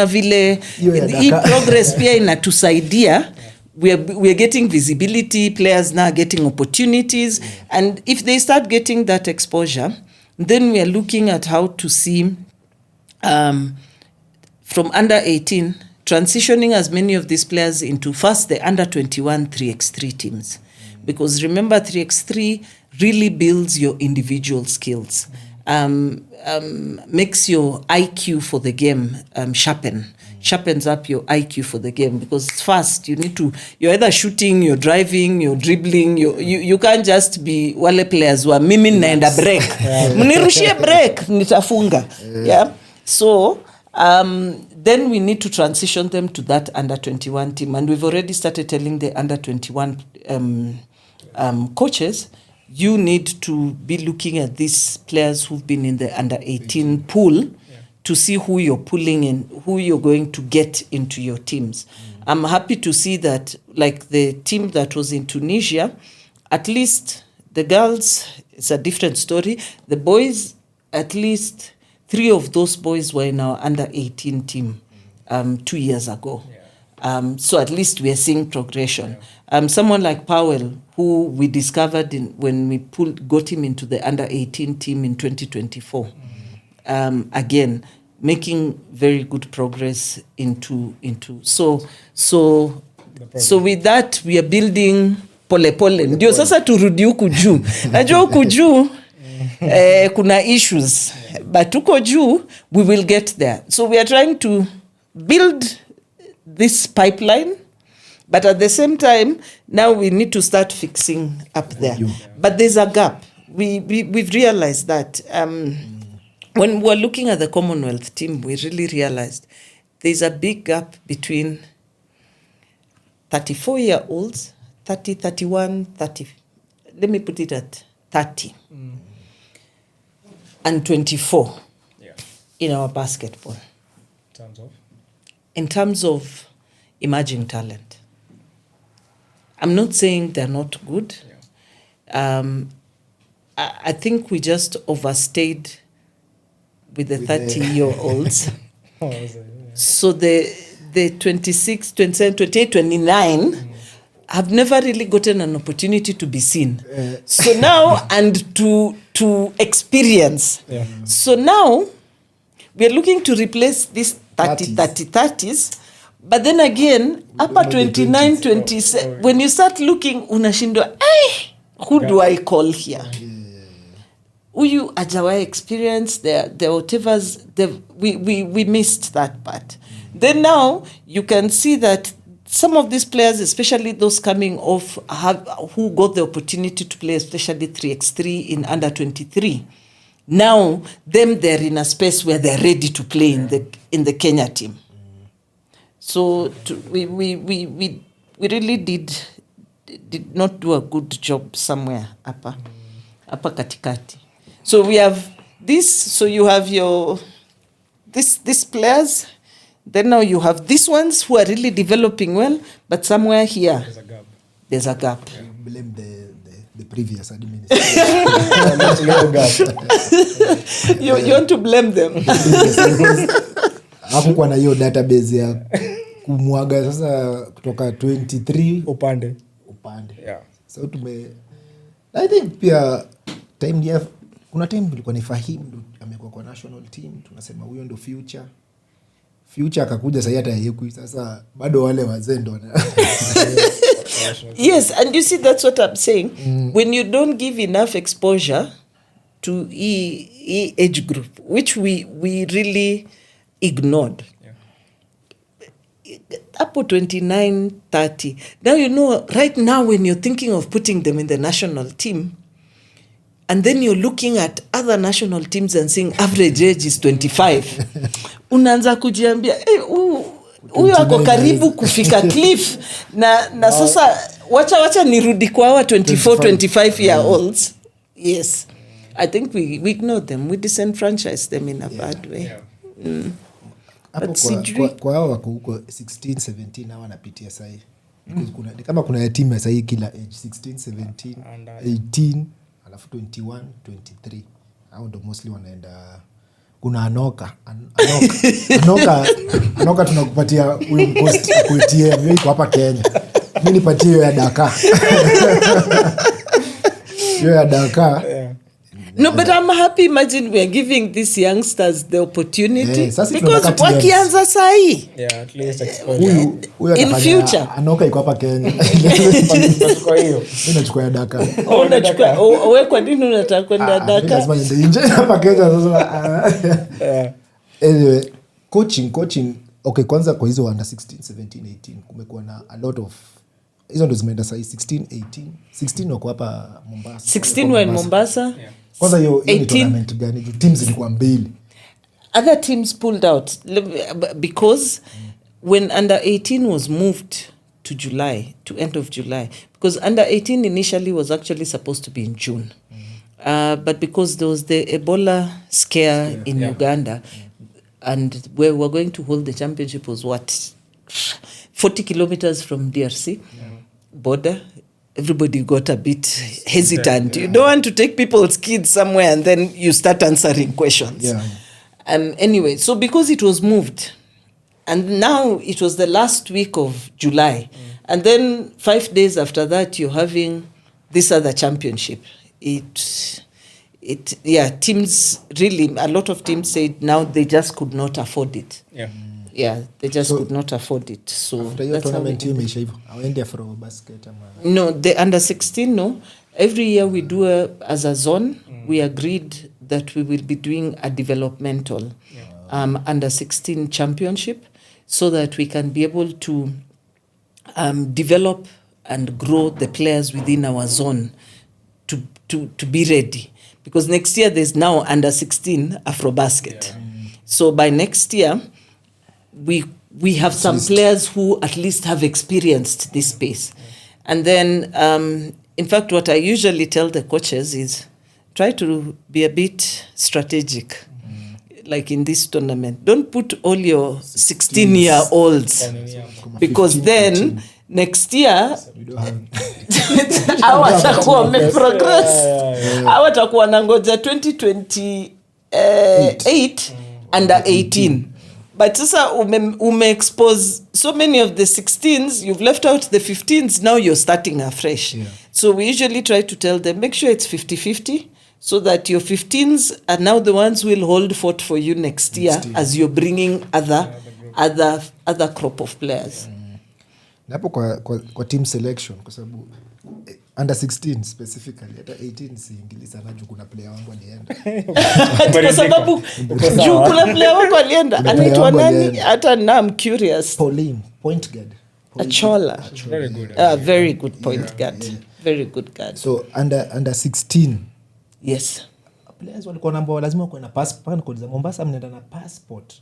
vile hii progress pia inatusaidia. We're getting visibility, players now getting opportunities, and if they start getting that exposure, then we are looking at how to see from under 18 transitioning as many of these players into first the under 21 3x3 teams, because remember 3x3 really builds your individual skills. Makes your IQ for the game sharpen. sharpens up your IQ for the game, because it's fast. You're either shooting, you're driving, you're dribbling. You can't just be wale players who are mimi naenda break. Mnirushie break, nitafunga. Yeah. So then we need to transition them to that under 21 team, and we've already started telling the under 21 coaches, you need to be looking at these players who've been in the under 18 pool to see who you're pulling in, who you're going to get into your teams. I'm happy to see that, like the team that was in Tunisia, at least the girls, it's a different story. The boys, at least 3 of those boys were in our under 18 team 2 years ago. So at least we are seeing progression. Someone like Powell, who we discovered when we got him into the under 18 team in 2024, again making very good progress into. So with that we are building pole. Ndio sasa turudi huku juu. Najua huku juu kuna issues, but huko juu we will get there. So we are trying to build this pipeline, but at the same time now we need to start fixing up there. But there's a gap. We've realized that when we were looking at the Commonwealth team, we really realized there's a big gap between 34-year-olds, 30, 31, 30. Let me put it at 30. And 24 in our basketball. In terms of emerging talent. I'm not saying they're not good. I think we just overstayed with the 30-year-olds. So the 26, 27, 28, 29 have never really gotten an opportunity to be seen. So now, and to experience. So now, we are looking to replace these 30s. But then again, upper 29, 27, when you start looking, unashindwa, who do I call here? Uyu ajawai experience, the whatevers, we missed that part. Then now, you can see that some of these players, especially those coming off, who got the opportunity to play, especially 3x3 in under 23, now they're in a space where they're ready to play in the Kenya team. So we really did not do a good job somewhere upper katikati. So we have this. So you have your these players. Then now you have these ones who are really developing well, but somewhere here there's a gap. Blame the previous administration. You want to blame them? Hakukuwa na hiyo database ya kumwaga sasa kutoka 23 upande. So I think pia kuna time tulikuwa ni Fahim amekuwa kwa national team, tunasema huyo ndo future akakuja sasa hata yeku sasa bado wale wazee ndo Yes, and you see that's what I'm saying. When you don't give enough exposure to e age group, which we really ignored. Up to 29, 30. Now right now when you're thinking of putting them in the national team, and then you're looking at other national teams and saying average age is 25. Unaanza kujiambia, huyo ako karibu kufika cliff. Na sasa, wacha nirudi kwa hawa 24, 25-year-olds. Yes. I think we ignored them. We disenfranchised them in a bad way. Kwa hao wako huko 16, 17 hawa wanapitia sahi. Kama kuna ya timu ya sahi kila age 16, 17, 18, alafu 21, 23. Hao ndo mostly wanaenda. Kuna Anoka tunakupatia huyu mpost kuitie mimi kwa hapa Kenya. Mimi nipatie hiyo ya Dakar. Hiyo ya Dakar. No, but I'm happy. Imagine we are giving these youngsters the opportunity because wakianza sahi. At least exposure. In future. Anoka iko hapa Kenya. Kwa hiyo. Mimi nachukua Dakar. Unachukua wewe kwa nini unataka kwenda Dakar? Lazima niende nje hapa Kenya sasa. Anyway, coaching Okay, kwanza kwa hizo under 16, 17, 18 kumekuwa na a lot of hizo ndo zimeenda sahi 16, 18. 16 wako hapa Mombasa. 16 were in Mombasa. Kwanza hiyo ni 18 tournament gani? Teams zilikuwa mbili. other teams pulled out because when under 18 was moved to July, to end of July, because under 18 initially was actually supposed to be in June. But because there was the Ebola scare in Uganda, and where we were going to hold the championship was 40 kilometers from DRC border. Everybody got a bit hesitant. You don't want to take people's kids somewhere and then you start answering questions. Anyway, so because it was moved, and now it was the last week of July, and then 5 days after that you're having this other championship. Teams really, a lot of teams said now they just could not afford it. They just could not afford it. So after your tournament you meisha hivyo awendi afro basket ama no, the under 16 no. Every year we do as a zone we agreed that we will be doing a developmental under 16 championship so that we can be able to develop and grow the players within our zone to be ready, because next year there's now under 16 Afrobasket. So by next year we have some players who at least have experienced this space. And then in fact what I usually tell the coaches is try to be a bit strategic. Like in this tournament, don't put all your 16-year-olds because then next year hawatakuwa wameprogress, hawatakuwa nangoja 2028 under 18. But sasa ume-expose so many of the 16s, you've left out the 15s, now you're starting afresh. So we usually try to tell them, make sure it's 50-50, so that your 15s are now the ones who will hold fort for you next year as you're bringing other crop of players. Na hapo kwa team selection, kwa sababu under 16 specifically, hata 18 siingili sana juu kuna player wangu alienda. Kwa sababu juu kuna player wangu alienda. Anaitwa nani? Hata now I'm curious. Pauline, point guard. Achola. Very good. Very good point guard. Very good guard. So under 16. Yes. Players walikuwa namba lazima kuwa na passport. Kwa Mombasa mnaenda na passport.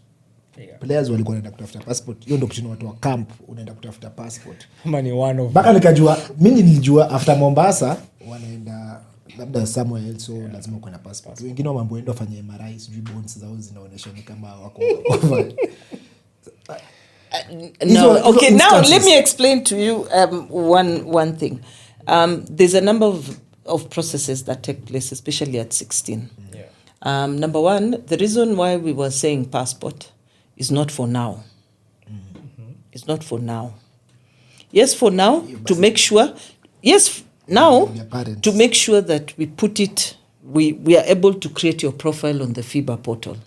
Players walikuwa wanaenda kutafuta passport. Hiyo ndio kitu watu wa camp unaenda kutafuta passport. Money one of. Baka nikajua, mimi nilijua after Mombasa wanaenda labda somewhere else, so lazima kuwa na passport. Wengine wa mambo endo fanye MRI, sijui bones zao zinaonyesha ni kama wako over. No, okay, now let me explain to you one thing. There's a number of processes that take place, especially at 16. Number one, the reason why we were saying passport is not for now. It's not for now. Yes, for now, to make sure. Yes, now, to make sure that we put it, we are able to create your profile on the FIBA portal,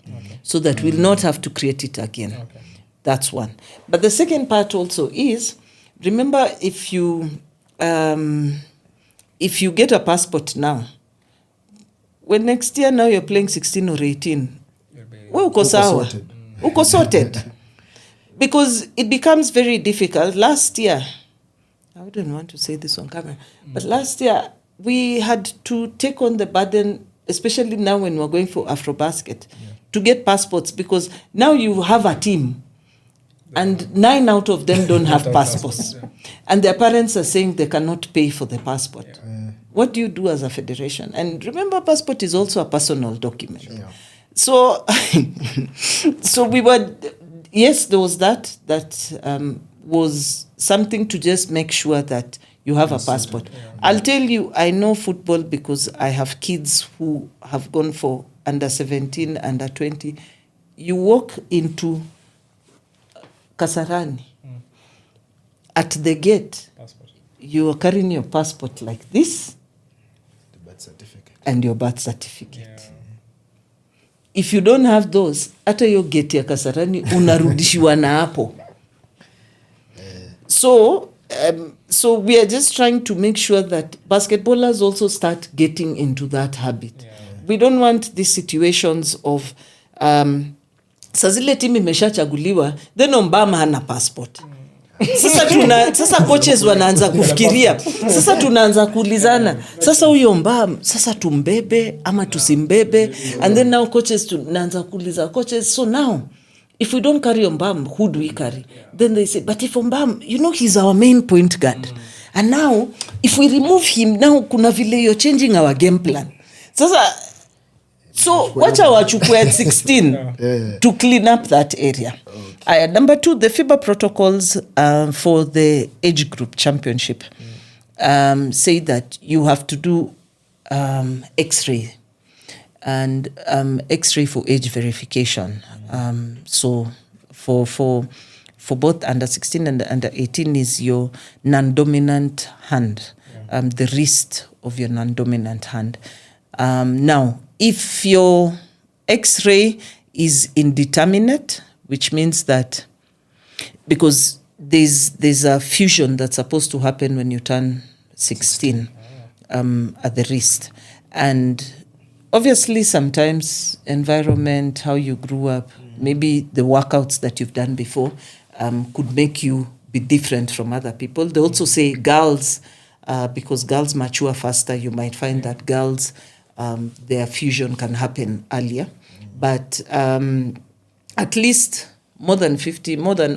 so that we'll not have to create it again. That's one. But the second part also is, remember, if you get a passport now, when next year now you're playing 16 or 18, uko sawa. Uko sorted. Because it becomes very difficult. Last year, I wouldn't want to say this on camera, but last year we had to take on the burden, especially now when we're going for Afrobasket, to get passports, because now you have a team and 9 out of them don't have passports. And their parents are saying they cannot pay for the passport. What do you do as a federation? And remember, passport is also a personal document. So, so we were, yes, there was that was something to just make sure that you have a passport. I'll tell you, I know football because I have kids who have gone for under 17, under 20. You walk into Kasarani, at the gate, you are carrying your passport like this, the birth certificate, and your birth certificate. If you don't have those, hata yo gate ya Kasarani unarudishiwa na hapo. So we are just trying to make sure that basketballers also start getting into that habit. We don't want these situations of Sa zile timu imeshachaguliwa, then Ombama hana passport. Sasa coaches wanaanza kufikiria. Sasa tunaanza kuulizana. Sasa huyo Ombama, sasa tumbebe ama tusimbebe? And then now coaches tunaanza kuuliza coaches, so now if we don't carry Ombama, who do we carry? Then they say, but if Ombama, he's our main point guard. And now if we remove him, now kuna vile you're changing our game plan. Sasa so wacha wachukue at 16 to clean up that area. Number 2, the FIBA protocols for the age group championship say that you have to do X-ray and X-ray for age verification. So for both under 16 and under 18 is your non-dominant hand, the wrist of your non-dominant hand. Now, if your X-ray is indeterminate, which means that because there's a fusion that's supposed to happen when you turn 16 at the wrist, and obviously sometimes environment, how you grew up, maybe the workouts that you've done before could make you be different from other people. They also say girls, because girls mature faster, you might find that girls their fusion can happen earlier, but at least more than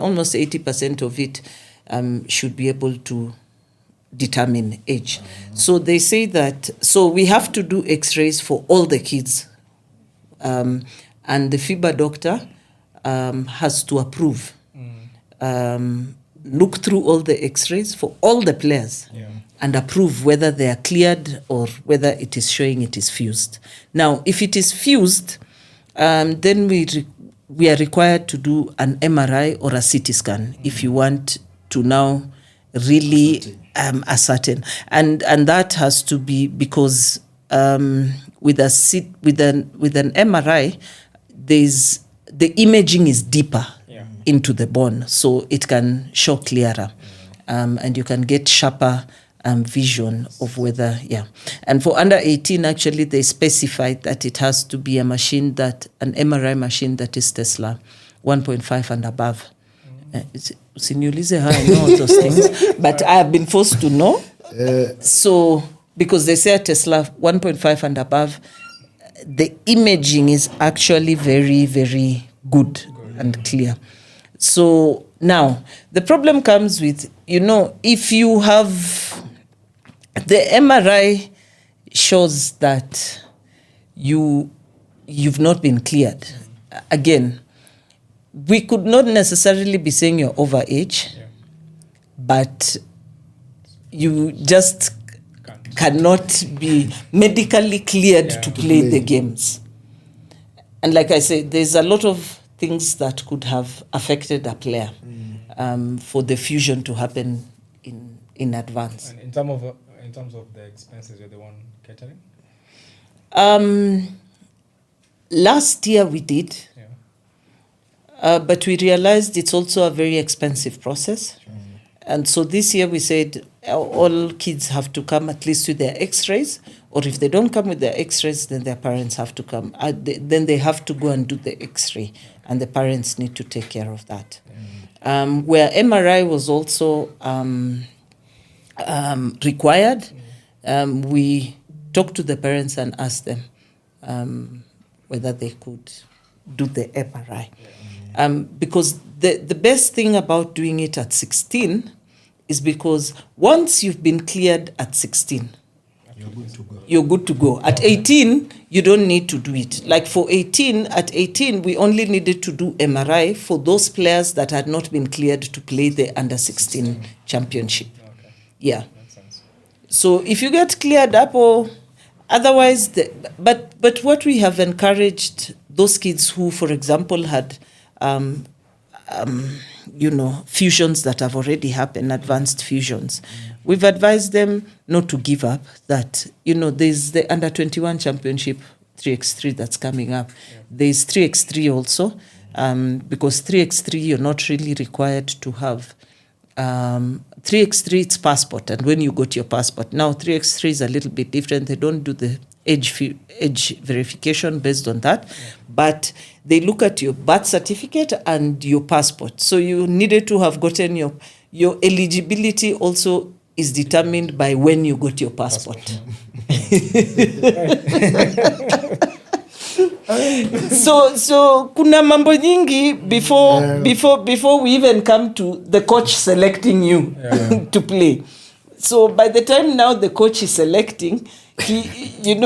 almost 80% of it should be able to determine age. So they say that, so we have to do X-rays for all the kids, and the FIBA doctor has to approve, look through all the X-rays for all the players, and approve whether they are cleared or whether it is showing it is fused. Now, if it is fused, then we are required to do an MRI or a CT scan if you want to now really ascertain. And that has to be because with an MRI, the imaging is deeper into the bone, so it can show clearer, and you can get sharper vision of whether, And for under 18, actually, they specified that it has to be an MRI machine that is Tesla 1.5 and above. Usiniulize how I know those things, but I have been forced to know. So, because they say Tesla 1.5 and above, the imaging is actually very, very good and clear. So now, the problem comes with, if you have the MRI shows that you've not been cleared. Again, we could not necessarily be saying you're overage, but you just cannot be medically cleared to play the games. And like I said, there's a lot of things that could have affected a player for the fusion to happen in advance. And in terms of the expenses, you're the one catering? Last year we did, but we realized it's also a very expensive process. And so this year we said all kids have to come at least with their X-rays, or if they don't come with their X-rays, then their parents have to come. Then they have to go and do the X-ray, and the parents need to take care of that. Where MRI was also required, we talked to the parents and asked them whether they could do the MRI. Because the best thing about doing it at 16 is because once you've been cleared at 16, you're good to go. At 18, you don't need to do it. Like at 18, we only needed to do MRI for those players that had not been cleared to play the under 16 championship. Okay. Yeah. Makes sense. So if you get cleared up, or otherwise, but what we have encouraged those kids who, for example, had fusions that have already happened, advanced fusions. We've advised them not to give up, that, there's the under 21 championship 3x3 that's coming up. There's 3x3 also, because 3x3 you're not really required to have 3x3, it's passport, and when you got your passport. Now 3x3 is a little bit different. They don't do the age verification based on that, but they look at your birth certificate and your passport. So you needed to have gotten your eligibility also is determined by when you got your passport. So kuna mambo nyingi before we even come to the coach selecting you to play. So by the time now the coach is selecting, you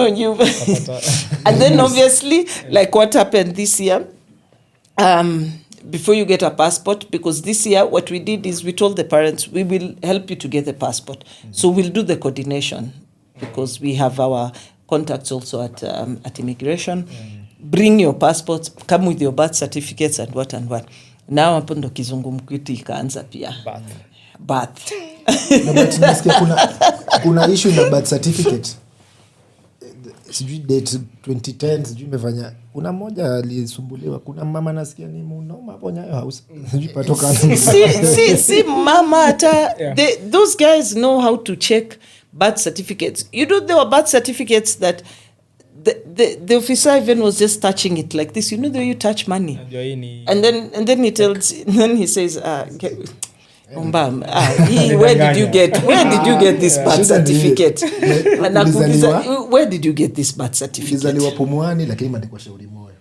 and then obviously like what happened this year, before you get a passport, because this year what we did is we told the parents we will help you to get the passport. So we'll do the coordination because we have our contacts also at immigration. Bring your passports, come with your birth certificates and what. Now hapo ndo kizungumkuti ikaanza pia. Birth. No, but nasikia kuna issue na birth certificate. Sijui date 2010 sijui imefanya. Kuna mmoja alisumbuliwa. Kuna mama nasikia ni mnoma hapo Nyayo House. Sijui patoka. See mama ata those guys know how to check birth certificates. You know there were birth certificates that the officer even was just touching it like this. You know the way you touch money. And then he tells then he says where did you get this birth certificate? Where did you get this birth certificate? Nilizaliwa Pumwani lakini imeandikwa Shauri Moyo.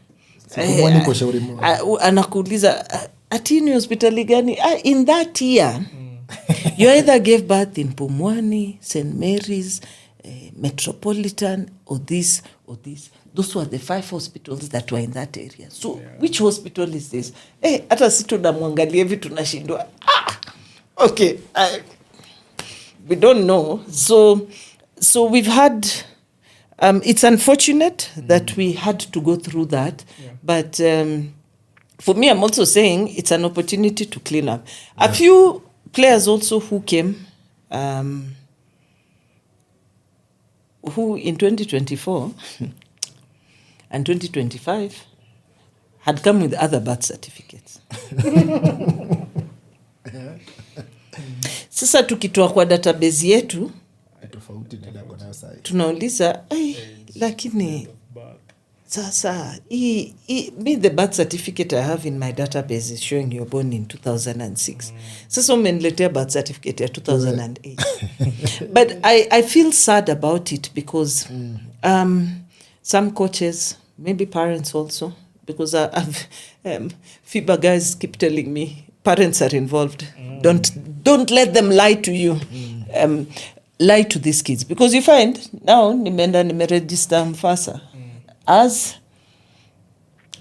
Pumwani kwa Shauri Moyo. Anakuuliza atini hospitali gani? In that year you either gave birth in Pumwani, St. Mary's, Metropolitan, or this. Those were the 5 hospitals that were in that area. So which hospital is this? Hata si tunamwangalia hivi tunashindwa. Okay, we don't know. So we've had, it's unfortunate that we had to go through that. But for me, I'm also saying it's an opportunity to clean up. A few players also who came, who in 2024 and 2025 had come with other birth certificates. Sasa tukitoa kwa database yetu tunauliza lakini sasa me the birth certificate I have in my database is showing you're born in 2006. Sasa umeniletea birth certificate ya 2008. But I feel sad about it because some coaches, maybe parents also, because I've FIBA guys keep telling me parents are involved. Don't let them lie to you. Lie to these kids, because you find now nimeregister Mfasa as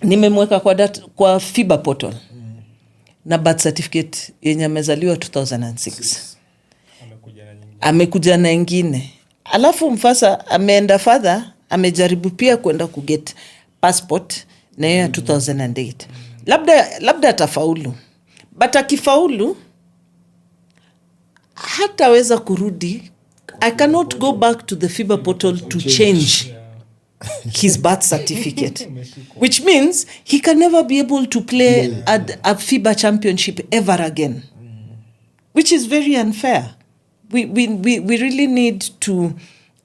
nimemweka kwa FIBA portal na birth certificate yenye amezaliwa 2006. Amekuja na ingine. Alafu Mfasa ameenda further, amejaribu pia kwenda kuget passport na ya 2008. Labda atafaulu. But akifaulu hataweza kurudi. I cannot go back to the FIBA portal to change his birth certificate, which means he can never be able to play at a FIBA championship ever again, which is very unfair. We really need to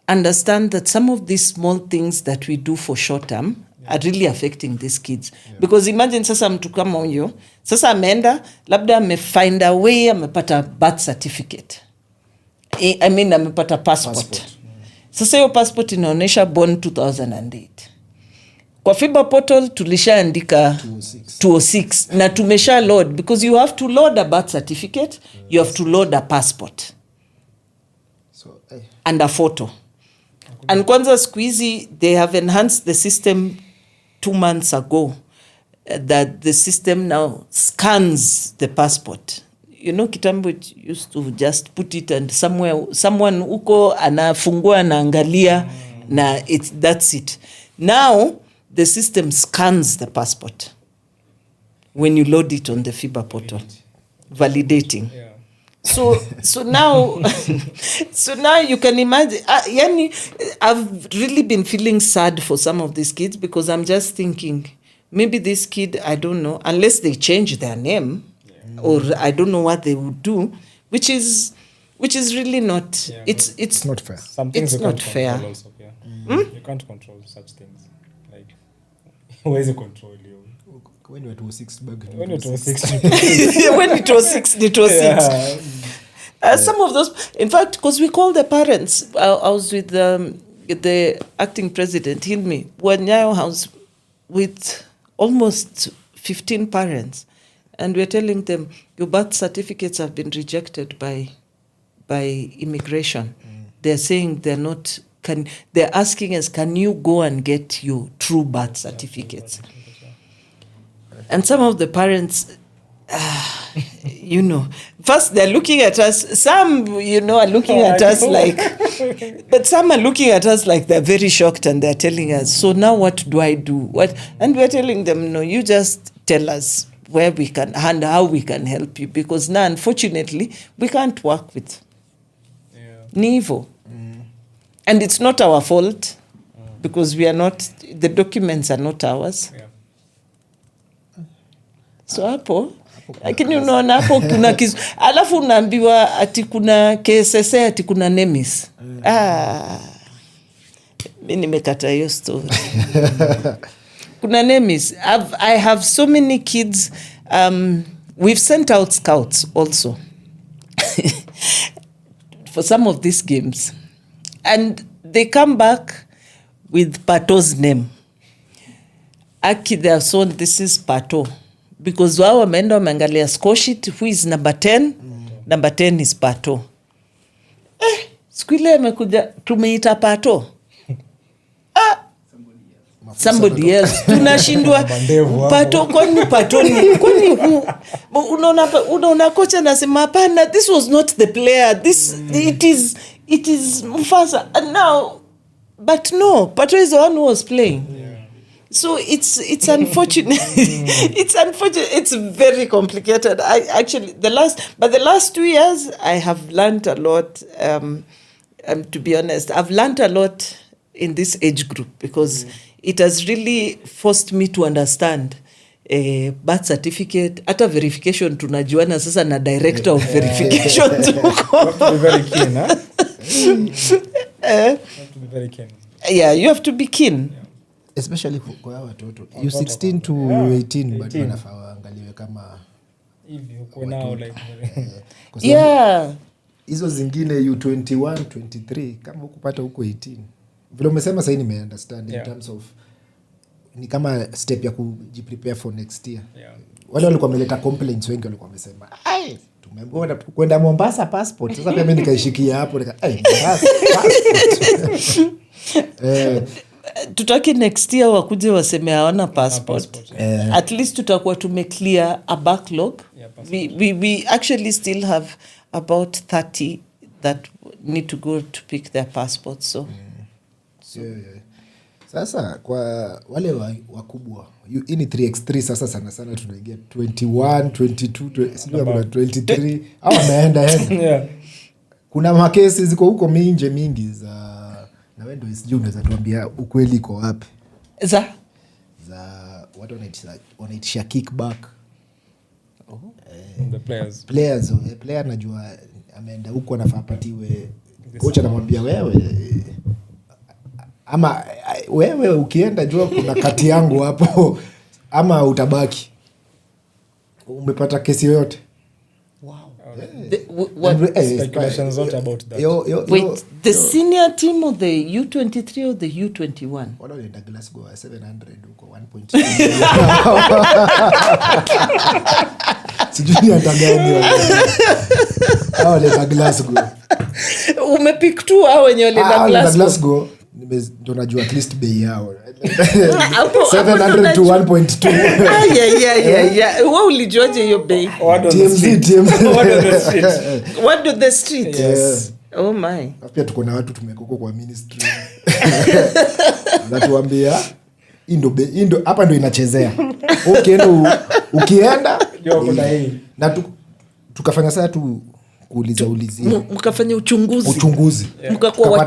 understand that some of these small things that we do for short term are really affecting these kids. Because imagine sasa mtu kama huyo, sasa ameenda, labda amefind a way, amepata birth certificate. Amepata passport. Sasa hiyo passport inaonyesha born 2008. Kwa FIBA portal tulishaandika 206 na tumesha load, because you have to load a birth certificate, you have to load a passport. And a photo. And kwanza siku hizi they have enhanced the system 2 months ago, that the system now scans the passport. You know, kitambo it used to just put it and someone uko anafungua anaangalia na that's it. Now the system scans the passport when you load it on the FIBA portal, validating. So now you can imagine. I've really been feeling sad for some of these kids, because I'm just thinking maybe this kid, I don't know, unless they change their name, or I don't know what they would do, which is really not. It's not fair. Some things it's you not can't fair. Also, You can't control such things. Like huwezi control you. When it was 6 bag. When it was 6. When it was 6, it was 6. Some of those, in fact, because we call the parents, I was with the acting president, Hilmi, Wanyayo House, with almost 15 parents, and we're telling them, your birth certificates have been rejected by immigration. They're saying they're asking us, can you go and get your true birth certificates? And some of the parents, first they're looking at us. Some, are looking at us like, but some are looking at us like they're very shocked and they're telling us, so now what do I do? And we're telling them, no, you just tell us where we can and how we can help you, because now, unfortunately, we can't work with Nivo. And it's not our fault, because we are not, the documents are not ours. Yeah. So hapo lakini unaona hapo kuna alafu unaambiwa ati kuna KSS ati kuna NEMIS. Mimi nimekata hiyo story. Kuna NEMIS. I have so many kids. We've sent out scouts also for some of these games, and they come back with Pato's name. Aki, they have shown this is Pato. Because wao wameenda wameangalia score sheet, who is number 10? Number 10 is Pato. Siku ile amekuja tumeita Pato. Somebody else. Tunashindwa Pato, kwani Pato ni kwani unaona kocha anasema hapana, this was not the player. It is Mufasa. And now, but no, Pato is the one who was playing. So it's unfortunate. It's unfortunate. It's very complicated. The last 2 years I have learned a lot. To be honest, I've learned a lot in this age group, because it has really forced me to understand birth certificate, hata verification tunajuana sasa na director of verification. You have to be very keen, huh? You have to be very keen. Yeah, you have to be keen. Yeah. Especially kwa watoto you 16 to 18 but wanafaa waangaliwe kama hivi uko nao like hizo zingine you 21 23 kama ukupata huko 18 vile umesema sasa nime understand in terms of ni kama step ya kujiprepare for next year. Wale walikuwa wameleta complaints, wengi walikuwa wamesema tumeambiwa kwenda Mombasa passport. Sasa pia mimi nikaishikia hapo Mombasa passport. Tutaki next year wakuje waseme hawana passport. At least tutakuwa tumeclear a backlog. We actually still have about 30 that need to go to pick their passports. So. Sasa kwa wale wakubwa hii ni 3x3 sasa sana tunaingia 21 22 sio kuna 23 au ameenda. Kuna makesi ziko huko mingi za na wewe ndio sijui unaweza tuambia ukweli iko wapi za watu wanaitisha kickback. the player najua ameenda huko anafaa patiwe, kocha anamwambia wewe ama wewe ukienda jua kuna kati yangu hapo ama utabaki. Umepata kesi yoyote? Speculations not about that. Wait, the senior team or the U23 or the U21? Wala walienda Glasgow 700 huko 1.2. Sijui hata gani walienda Glasgow. Umepick tu hao wenye walienda Glasgow. Ndo najua at least bei yao 700 to 1.2. Yeah. Wewe ulijuaje hiyo bei? TMZ. What do the street? Yes. Oh my. Pia tuko na watu tumekoko kwa ministry. Natuambia indo hapa ndo inachezea. Ukienda na tukafanya saa tu kuulizia mkafanya uchunguzi mkakuwa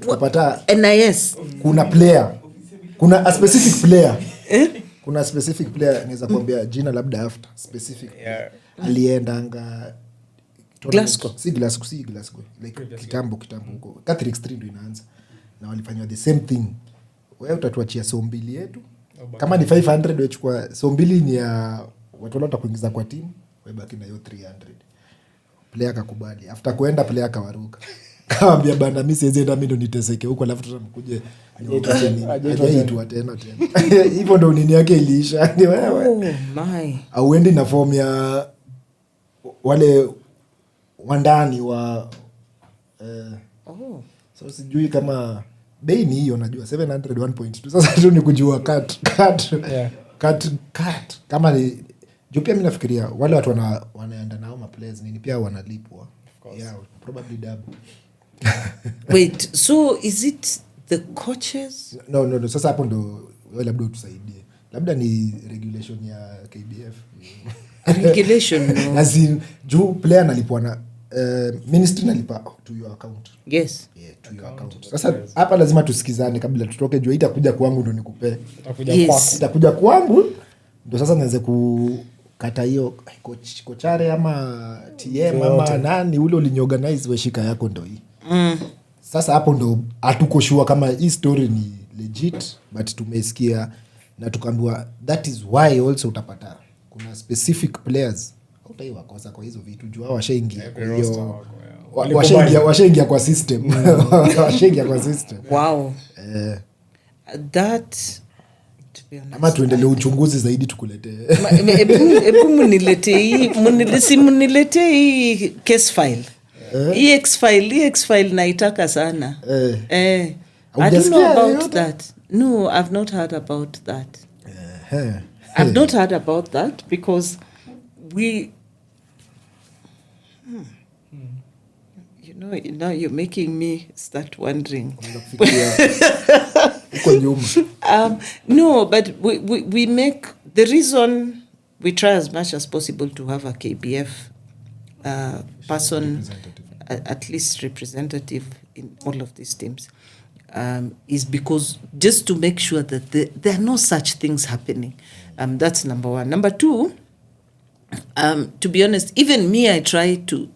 tukapata NIS kuna player, kuna a specific player kuna specific player naweza kuambia jina labda after specific aliendanga Glasgow like kitambo huko Catholic Street ndo inaanza na walifanywa the same thing. Wewe utatuachia so mbili yetu kama ni 500 wechukua, so mbili ni ya watu wala kuingiza kwa timu, webaki na hiyo 300. Player akakubali, after kuenda player akawaruka. Kaambia bana mimi siwezi enda, mimi ndo niteseke huko, alafu tutamkuje ajaitwa tena. Hivyo ndo nini yake iliisha. Ni wewe. Oh my. Auendi na form ya wale wandani wa so sijui kama bei ni hiyo, najua 700 1.2. Sasa tu ni kujua cut kama ni juu. Pia mimi nafikiria wale watu wanaenda nao ma players nini pia wanalipwa. Yeah, probably double. Wait, so is it the coaches? No. Sasa hapo ndo wewe labda utusaidie. Labda ni regulation ya KBF. Regulation no. Lazima juu player analipwa na ministry nalipa to your account. Yes. Yeah, to your account. Sasa hapa lazima tusikizane kabla tutoke, juu itakuja kwangu ndo nikupe. Itakuja kwangu ndo sasa nianze kukata hiyo kochare ama TM ama nani ule uliorganize weshika yako ndo hii. Sasa hapo ndo hatuko sure kama hii story ni legit, but tumesikia na tukaambiwa that is why also utapata kuna specific players utaiwakosa kwa hizo vitu juu washaingia hiyo washaingia kwa system. Washaingia kwa system. Wow. That ama tuendelee uchunguzi zaidi tukuletee. Hebu muniletee hii case file. Hii X file naitaka sana. I don't know about that. No, I've not heard about that. I've not heard about that because we now you're making me start wondering. No, but we make the reason we try as much as possible to have a KBF person, at least representative in all of these teams, is because just to make sure that there are no such things happening. That's number one. Number two, to be honest, even me, I try to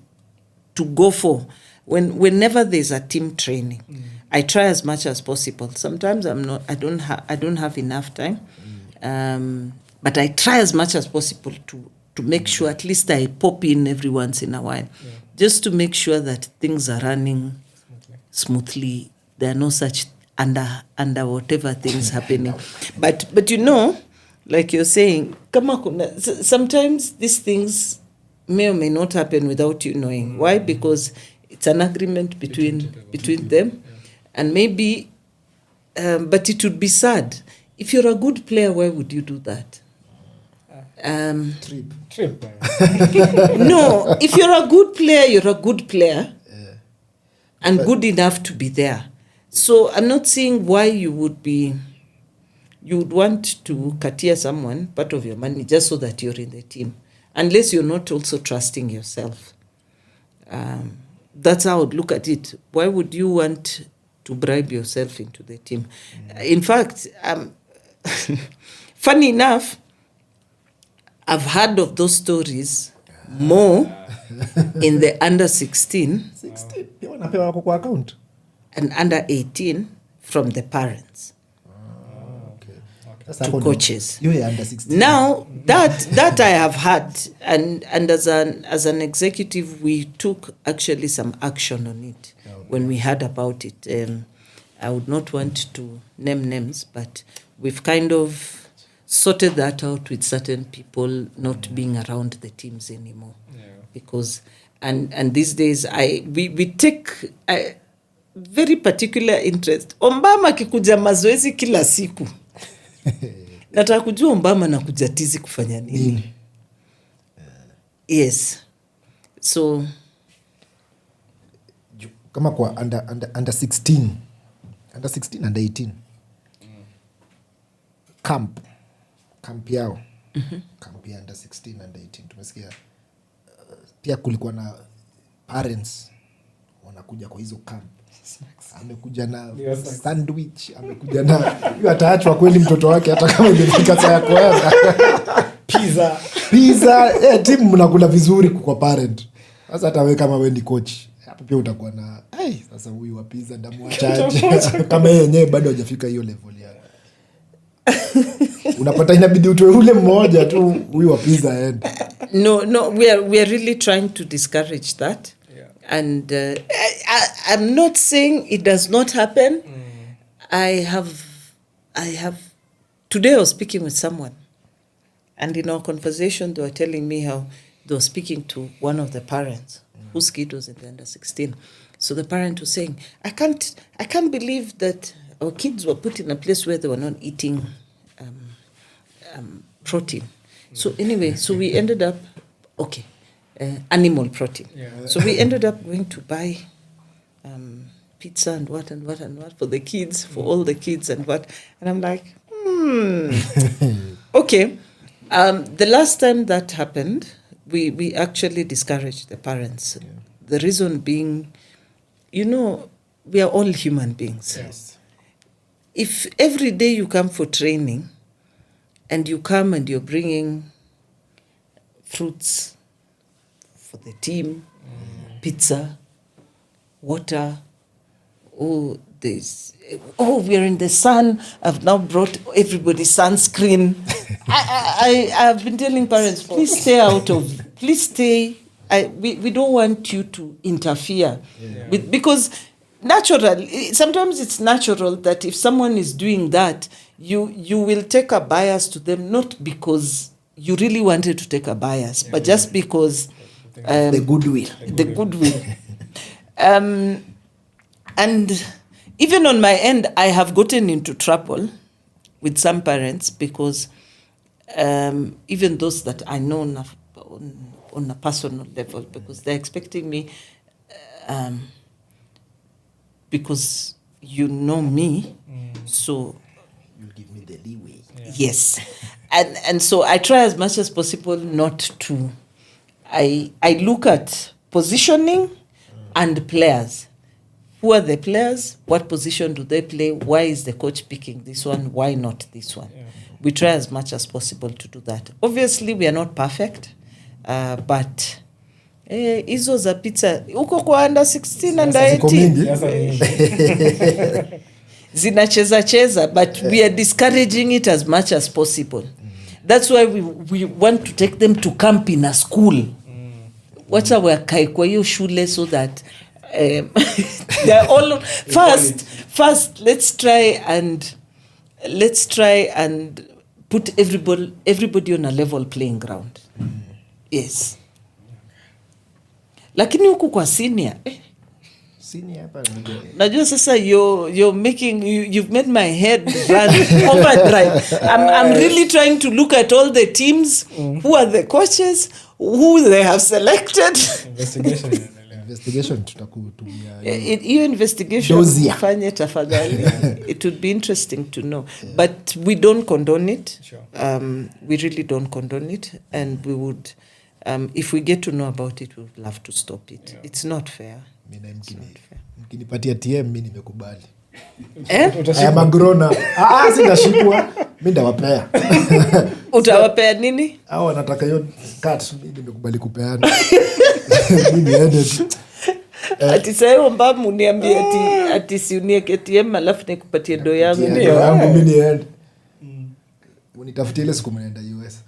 go for whenever there's a team training. I try as much as possible. Sometimes I don't have enough time, but I try as much as possible to make sure at least I pop in every once in a while, just to make sure that things are running smoothly. There are no such under whatever things happening. But like you're saying, sometimes these things may or may not happen without you knowing. Why? Because it's an agreement between them. And maybe, but it would be sad. If you're a good player, why would you do that? Trip. No, if you're a good player, you're a good player. And good enough to be there. So I'm not seeing why you would want to katia someone part of your money just so that you're in the team. Unless you're not also trusting yourself. That's how I would look at it. Why would you want to bribe yourself into the team? In fact, funny enough, I've heard of those stories more in the under 16 and under 18 from the parents to coaches. Now that I have had, and as an executive, we took actually some action on it when we heard about it. I would not want to name names, but we've kind of sorted that out with certain people not being around the teams anymore. Because and these days we take a very particular interest. Ombama akikuja mazoezi kila siku. Nataka kujua Ombama nakuja tizi kufanya nini. Yes. So kama kwa under 16 under 18 camp yao camp ya under 16 under 18 tumesikia pia kulikuwa na parents wanakuja kwa hizo camp. Amekuja na sandwich, amekuja na hiyo, ataachwa kweli mtoto wake hata kama imefika saa ya kwenda pizza timu mnakula vizuri kwa parent. Sasa hata wewe kama wewe ni coach hapo pia utakuwa na sasa huyu wa pizza ndamwachaje kama yeye yenyewe bado hajafika hiyo level ya unapata inabidi utoe ule mmoja tu huyu wa pizza aende. No, we are really trying to discourage that. And I'm not saying it does not happen. I have today I was speaking with someone, and in our conversation they were telling me how they were speaking to one of the parents whose kid was in the under 16. So the parent was saying, I can't believe that our kids were put in a place where they were not eating protein. So anyway, so we ended up, animal protein. So we ended up going to buy pizza and what for the kids, for all the kids and what. And I'm like, okay. The last time that happened, we actually discouraged the parents. The reason being, we are all human beings. Yes. If every day you come for training and you come and you're bringing fruits for the team, pizza, water, we are in the sun, I've now brought everybody sunscreen. I've been telling parents, please stay. We don't want you to interfere with, because sometimes it's natural that if someone is doing that, you will take a bias to them, not because you really wanted to take a bias, but just because The goodwill. And even on my end, I have gotten into trouble with some parents because even those that I know on a personal level, because they're expecting me, because you know me, so You give me the leeway. yes. And so I try as much as possible not to. I look at positioning and players. Who are the players? What position do they play? Why is the coach picking this one? Why not this one? We try as much as possible to do that. Obviously, we are not perfect, but hizo za pizza uko kwa under 16 under 18 zinacheza, but we are discouraging it as much as possible. That's why we want to take them to camp in a school. Wacha wakae kwa hiyo shule so that they're all first let's try and put everybody on a level playing ground. Yes. Lakini huku kwa senior hapa najua sasa you're making you've made my head run overdrive. I'm really trying to look at all the teams, who are the coaches, who they have selected. Investigation tutakutumia hiyo investigation fanye tafadhali. It would be interesting to know, but we don't condone it. We really don't condone it, and we would if we get to know about it, we would love to stop it. It's not fair. Mkinipatia TM mimi nimekubali. I am a grown up. Sitashikwa. Mimi ndawapea. Utawapea nini? Hao wanataka hiyo cut, mimi nimekubali kupeana. Mimi niende tu. Ati sayo mbamu niambie ati si unieke TM alafu nikupatie do yangu. Ndio yangu mimi niende. Unitafutie ile siku mnaenda US.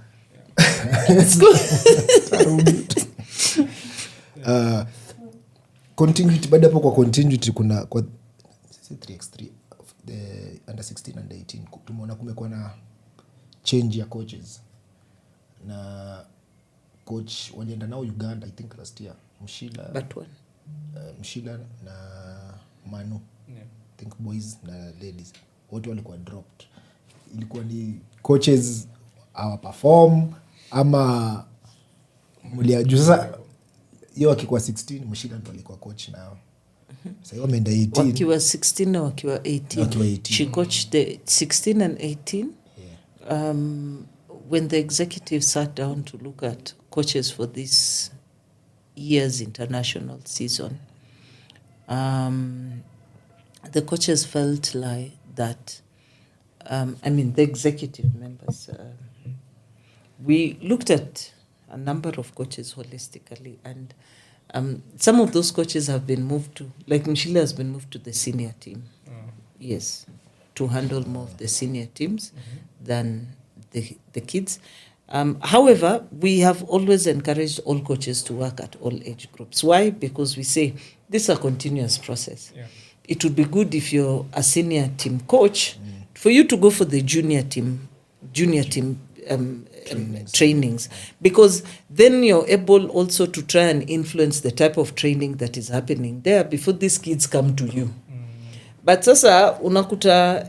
Continuity, baada hapo kwa continuity kuna kwa 3x3 of the under 16 and 18 tumeona kumekuwa na change ya coaches, na coach walienda nao Uganda I think last year, Mshila na Manu, I think boys na ladies wote walikuwa dropped. Ilikuwa ni coaches hawa perform ama mliajua sasa hiyo wakikuwa 16 Mshila ndo alikuwa coach nao. Sasa hiyo wameenda 18. Wakiwa 16 na wakiwa 18. She coached the 16 and 18. Yeah. When the executive sat down to look at coaches for this year's international season, the coaches felt like that, the executive members, we looked at a number of coaches holistically, and some of those coaches have been moved to, like Mshila has been moved to the senior team. Yes. to handle more of the senior teams than the kids. However, we have always encouraged all coaches to work at all age groups. Why? Because we say this is a continuous process. Yeah. It would be good if you're a senior team coach for you to go for the junior team trainings, because then you're able also to try and influence the type of training that is happening there before these kids come to you. But sasa unakuta,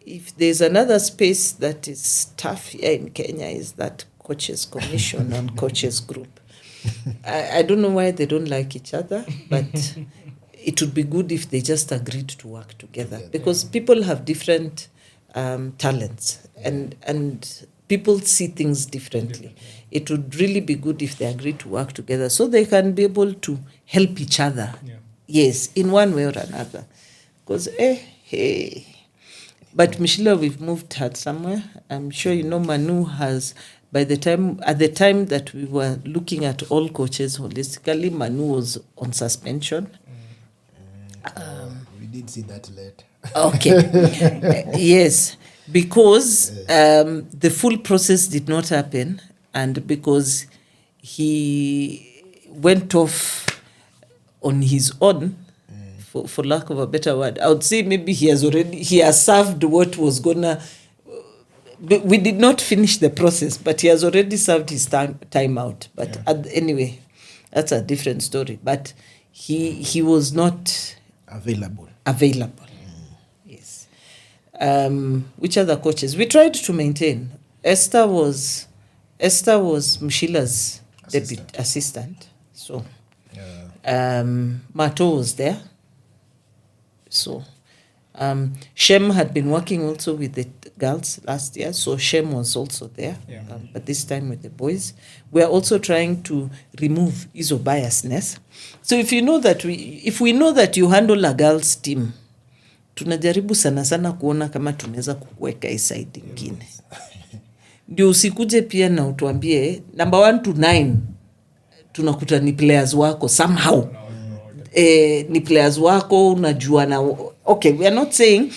if there's another space that is tough here in Kenya is that coaches commission and coaches group. I don't know why they don't like each other, but it would be good if they just agreed to work together, because people have different talents and people see things differently. It would really be good if they agreed to work together so they can be able to help each other. Yeah. Yes, in one way or another. Because, But Mishila, we've moved her somewhere. I'm sure you know Manu has, at the time that we were looking at all coaches holistically, Manu was on suspension. We did see that later. Okay. Yes, because the full process did not happen, and because he went off on his own, for lack of a better word, I would say maybe he has served what was gonna. We did not finish the process, but he has already served his time out. But anyway, that's a different story. But he was not available. Yes. Which other coaches? We tried to maintain. Esther was Mushila's deputy assistant. So Mato was there. So Shem had been working also with the girls last year, so Shem was also there. But this time with the boys. We are also trying to remove iso biasness. So if we know that you handle a girls team, tunajaribu sana kuona kama tunaweza kukuweka hii side ingine. Ndio usikuje pia na utuambie number 1 to 9 tunakuta ni players wako somehow. Ni players wako unajua na okay, we are not saying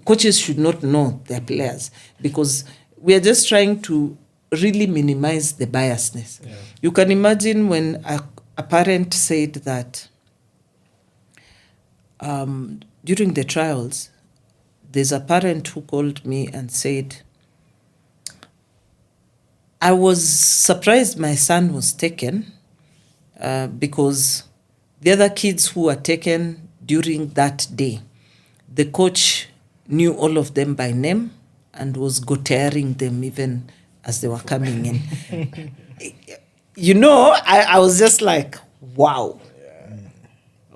coaches should not know their players, because we are just trying to really minimize the biasness. You can imagine when a parent said that during the trials, there's a parent who called me and said, I was surprised my son was taken because the other kids who were taken during that day, the coach knew all of them by name and was goteering them even as they were coming in. You know, I was just like, wow.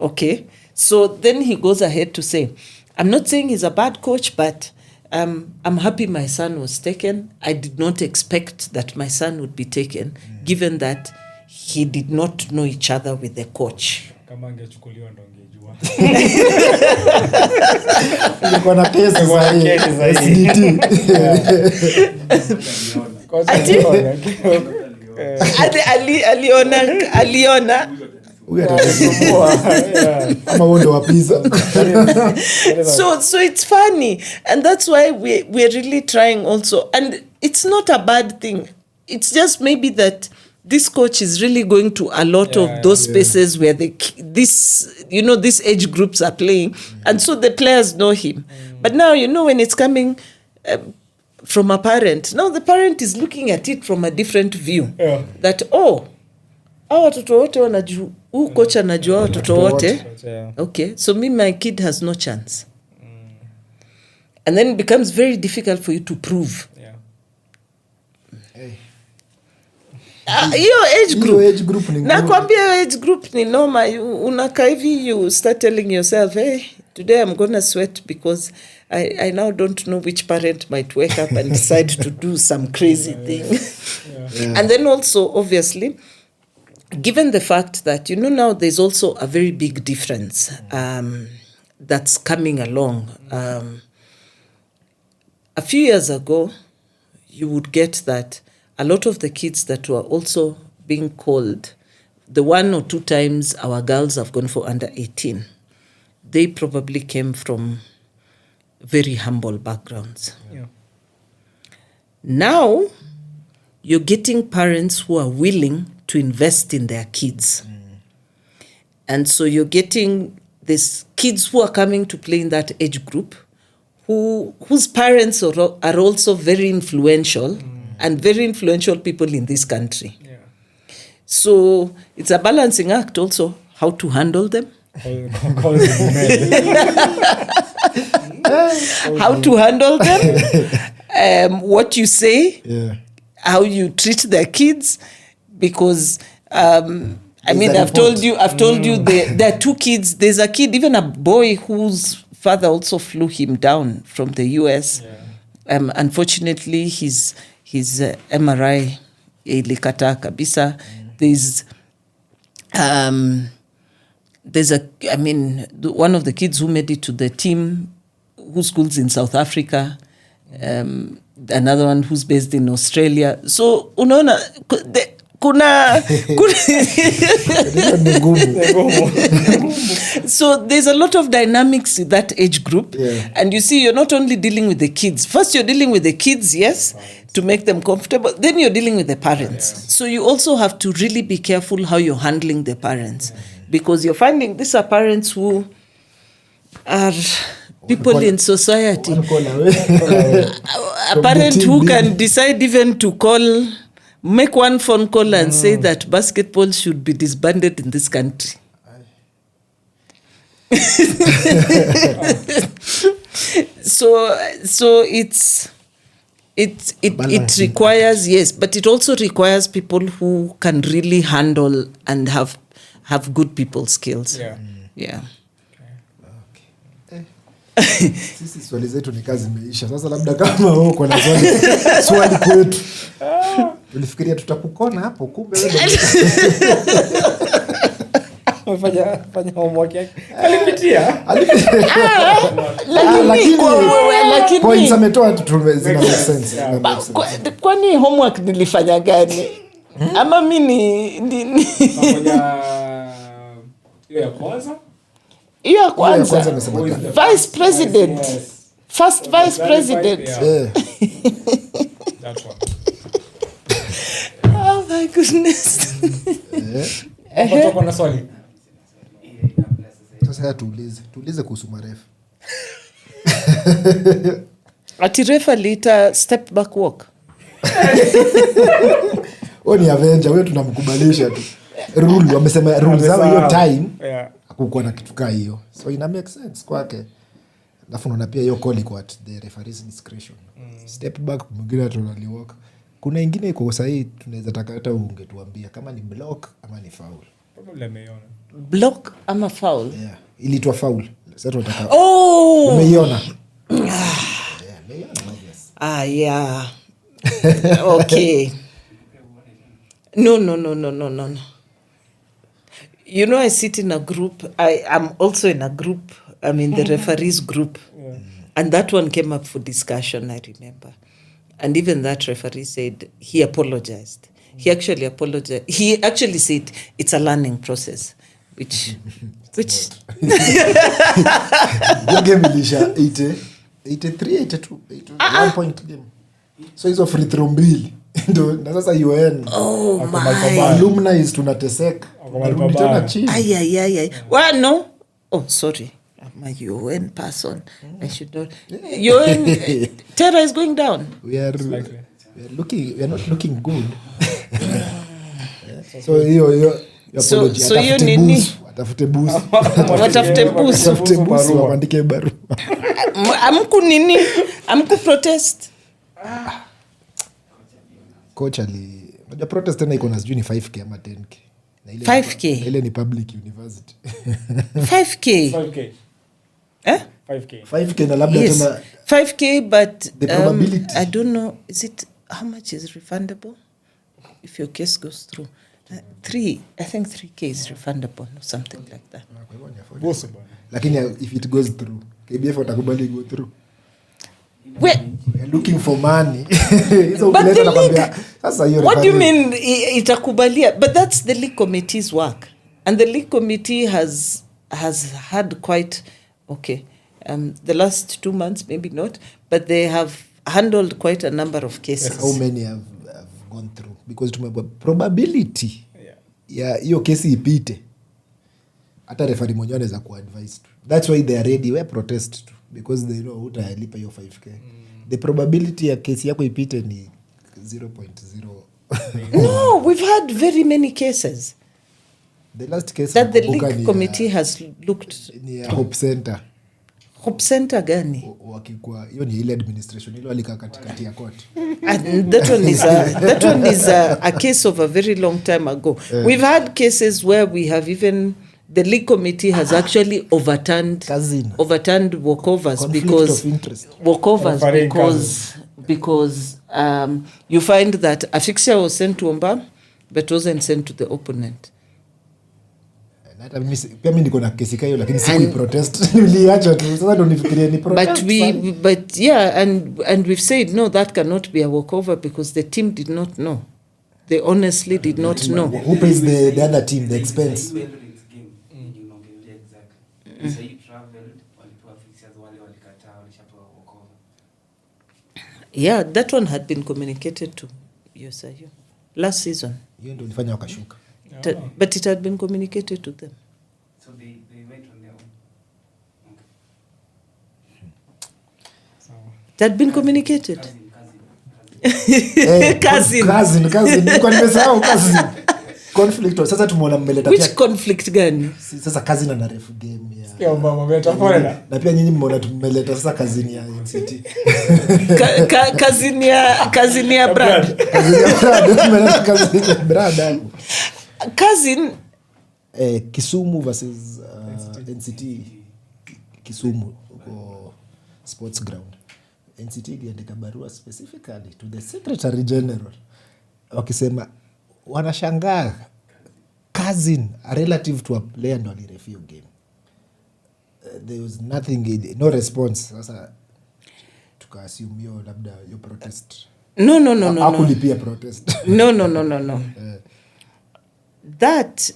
Okay. So then he goes ahead to say, I'm not saying he's a bad coach, but I'm happy my son was taken. I did not expect that my son would be taken, given that he did not know each other with the coach. Kama angechukuliwa ndo angejua. Nilikuwa na pesa aliona ama wondo wa pizza. So it's funny, and that's why we're really trying also, and it's not a bad thing. It's just maybe that this coach is really going to a lot of those spaces where these age groups are playing, and so the players know him. But now, when it's coming from a parent, now the parent is looking at it from a different view. That, hawa watoto wote wanajua, huyu coach anajua watoto wote. Okay, so my kid has no chance. And then it becomes very difficult for you to prove. Hiyo age group nakwambia, hiyo age group ni noma. Unakaa hivi, you start telling yourself, hey, today I'm gonna sweat because I now don't know which parent might wake up and decide to do some crazy thing. And then also, obviously, given the fact that, now there's also a very big difference that's coming along. A few years ago, you would get that a lot of the kids that were also being called, the 1 or 2 times our girls have gone for under 18, they probably came from very humble backgrounds. Yeah. Now, you're getting parents who are willing to invest in their kids. And so you're getting these kids who are coming to play in that age group, whose parents are also very influential and very influential people in this country. Yeah. So it's a balancing act also, how to handle them. How to handle them, what you say, how you treat their kids, because I've told you there are 2 kids. There's a kid, even a boy whose father also flew him down from the US. Yeah. Unfortunately, his MRI ilikata kabisa. One of the kids who made it to the team, who schools in South Africa, another one who's based in Australia. So unaona so there's a lot of dynamics in that age group. And you see, you're not only dealing with the kids. First, you're dealing with the kids, yes, to make them comfortable. Then you're dealing with the parents. So you also have to really be careful how you're handling the parents, because you're finding these are parents who are people in society. A parent who can decide even to make one phone call and say that basketball should be disbanded in this country. So it requires, yes, but it also requires people who can really handle and have good people skills. Yeah. Sisi swali zetu ni kazi imeisha. Sasa labda kama wewe uko na swali kwetu. Tulifikiria tutakukona hapo, kumbe wewe Fanya homework yake. Alipitia. Lakini points ametoa zina make sense. Kwani homework nilifanya gani? Ama mimi ni hiyo ya kwanza? Hiyo ya kwanza. Vice president. Yes. First vice president. Yeah. That one. Oh my goodness. Hapo kuna swali. Sasa tuulize kuhusu marefu. Ati refa lita step back walk. Ni Avenger, wewe tunamkubalisha tu. Rule wamesema rule zao hiyo time. Yeah. Hakukuwa na kitu kaa hiyo. So ina make sense kwake. Alafu unaona pia hiyo call iko at the referee's discretion. Step back mwingine tunali walk. Kuna ingine iko sahihi, tunaweza taka hata ungetuambia kama ni block ama ni foul. Probably ameiona. Block ama foul? Yeah. Ilitwa foul. Sasa tunataka. Yeah, umeiona? Obvious. Yeah. Okay. No. You know, I sit in a group. I am also in a group. I'm in the referees group. Yeah. And that one came up for discussion, I remember. And even that referee said he apologized. He actually apologized. He actually said it's a learning process, which Your game ilisha 83, 82, 1 point game. So hizo free throw mbili. Ndio na sasa UN. Oh my. Alumni is tunateseka. Tuna chini. Ay. Well, no. Oh, sorry. I'm a UN person. I should not. UN terror is going down. We are not looking good. So hiyo so hiyo nini? Watafute boost. Watafute boost. Waandike barua. Amku nini? Amku protest. Coach unajua protest tena iko na sijui ni 5k ama 10k. 5k. Ile ni public university. 5k. 5k. Eh? 5k na labda yes. tena 5k, but the probability. I don't know, is it how much is refundable if your case goes through? 3, I think 3k is refundable or something like that. Lakini if it goes through, KBF watakubali go through. We're looking for money. What do you mean itakubalia? But that's the league committee's work. And the league committee has had quite The last 2 months, maybe not, but they have handled quite a number of cases. How many have gone through? Because probability ya hiyo kesi ipite, hata referee mwenyewe anaweza kuadvise tu. That's why they are ready, we protest tu, because they know utalipa hiyo 5k. The probability ya kesi yako ipite ni 0.0. No, we've had very many cases. The last case that the league committee has looked ni Hope Center. Hope Center gani? Wakikuwa hiyo ni ile administration ile walikaa katikati ya court. And that one is a case of a very long time ago. We've had cases where we have even the league committee has actually overturned walkovers because you find that a fixture was sent to Omba but wasn't sent to the opponent. Pia mimi niko na kesi kayo lakini siku protest niliacha tu, sasa ndo nifikirie ni protest. But yeah, and we've said no, that cannot be a walkover because the team did not know. They honestly did not know. Who pays the other team the expense? Yeah, that one had been communicated to USIU last season. Hiyo ndio ilifanya wakashuka. But it had been communicated to them. So they went on their own. It had been communicated. Cousin. Niko nimesahau cousin. Conflict. Sasa tumeona mmeleta pia. Which conflict gani? Sasa cousin na ref game ya. Sikia mama meta foreigner. Na pia nyinyi mmeona tumeleta sasa cousin ya NCT. Cousin ya Brad. Cousin Kisumu versus NCT Kisumu sports ground. NCT iliandika barua specifically to the Secretary General wakisema wanashangaa cousin a relative to a player ndo alirefio game. There was nothing, no response. Sasa tukaassume hiyo labda hiyo protest. No. Hakulipia protest. No. That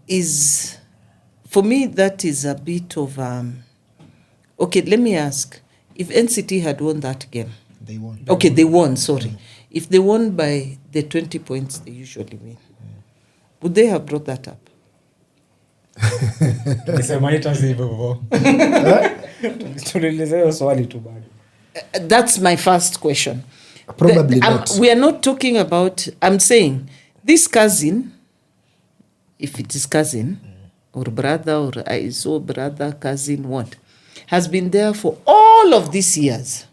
is, for me, that is a bit of okay, let me ask. If NCT had won that game, They won. Okay, they won, sorry. If they won by the 20 points they usually win, would they have brought that up? That's my first question. Probably not. We are not talking about, I'm saying, this cousin, if it is cousin, or brother, or I saw brother, cousin, what, has been there for all of these years.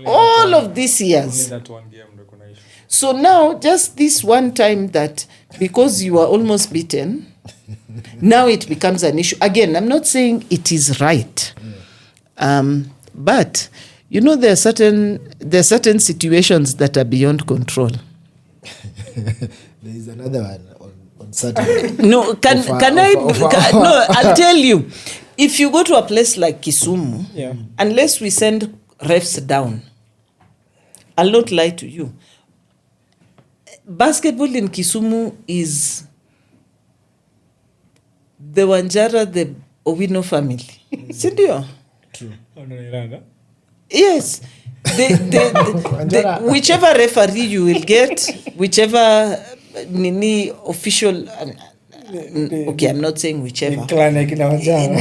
All of these years. Only that one game ndo kuna issue. So now, just this one time that, because you are almost beaten, now it becomes an issue. Again, I'm not saying it is right. But, you know, there are certain situations that are beyond control. There is another one on Saturday. No, no, I'll tell you. If you go to a place like Kisumu, unless we send refs down, I'll not lie to you. Basketball in Kisumu is the Wanjara, the Owino family. Sindio? True. Yes. Whichever referee you will get, whichever official... okay, I'm not saying whichever.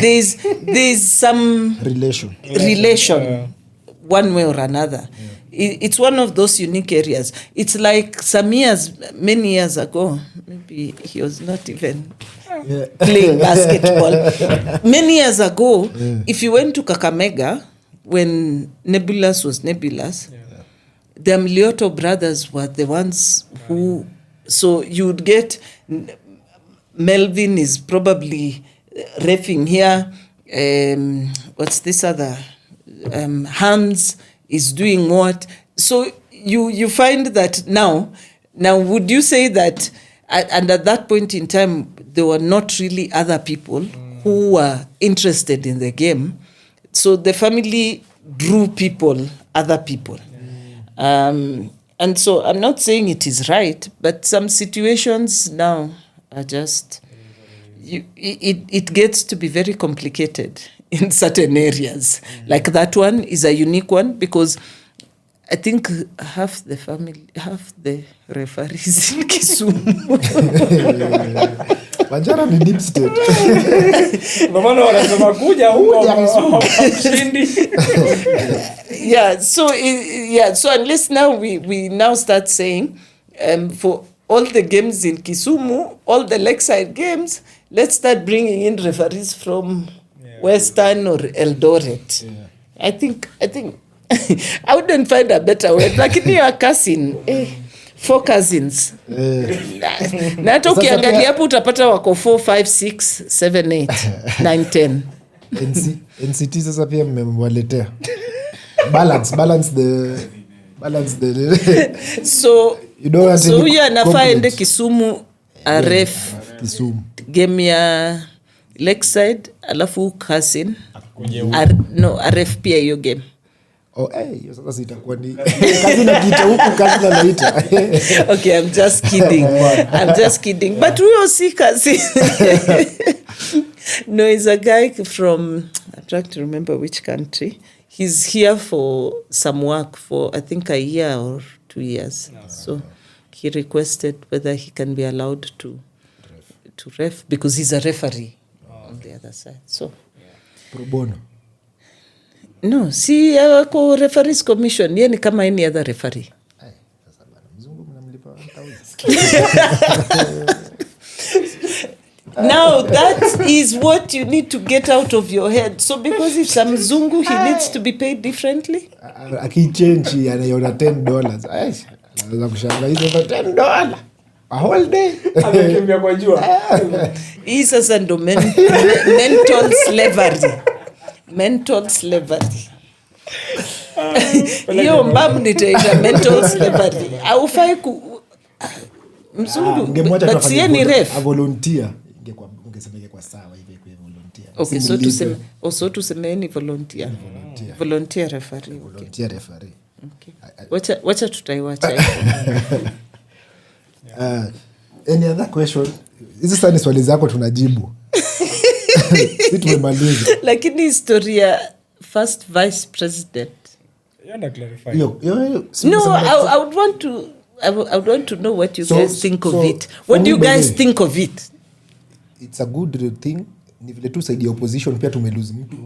There's some relation one way or another. It's one of those unique areas. It's like many years ago, maybe he was not even playing basketball. Many years ago, if you went to Kakamega, when Nebulous was Nebulous, the Mlioto brothers were the ones who... So you would get... Melvin is probably reffing here. What's this other? Hans is doing what? So you find that now would you say that and at that point in time there were not really other people who were interested in the game, so the family drew other people. And so I'm not saying it is right, but some situations now are just it gets to be very complicated in certain areas. Like that one is a unique one because I think half the referees in Kisumu. Wanjara ni deep state. Ndio maana wanasema kuja huko mshindi. So unless now we now start saying for all the games in Kisumu, all the lakeside games, let's start bringing in referees from Western or Eldoret. I think I wouldn't find a better word. Lakini your cousin, 4 cousins. Na hata ukiangalia hapo utapata wako 4, 5, 6, 7, 8, 9, 10. NCT sasa pia mmewaletea. Balance the So huyo anafaa ende Kisumu aref game ya Lakeside alafu cousin aref pia hiyo game. Hiyo sasa sitakuwa ni kazi na kita huku kazi na laita. Okay, I'm just kidding. But we all see cousin. No, he's a guy from, I'm trying to remember which country. He's here for some work for I think a year or 2 years. So he requested whether he can be allowed to ref because he's a referee on the other side. So pro bono. No, si ko referees commission, yeye ni kama any other referee. Sasa bana mzungu mnamlipa 1000. Now that is what you need to get out of your head. So because if some mzungu he needs to be paid differently. Akichange anaiona $10. Anaweza kushanga hizo $10 a whole day. Amekimbia kwa jua. Hii sasa ndo mental slavery. Hiyo mbamu nitaita mental slavery. Haufai mzungu. But siye ni ref. A volunteer. Ungesema kwa sawa hivi kwa volunteer. Okay, so tuseme ni volunteer. Volunteer referee. Volunteer referee. Okay. Wacha tutaiwacha. Any other question? Hizi sasa ni swali zako tunajibu. Sisi tumemaliza. Lakini historia first vice president. Yana clarify. No, I would want to know what you guys think of it. What do you guys think of it? It's a good thing. Ni vile tu side opposition pia tumelose mtu.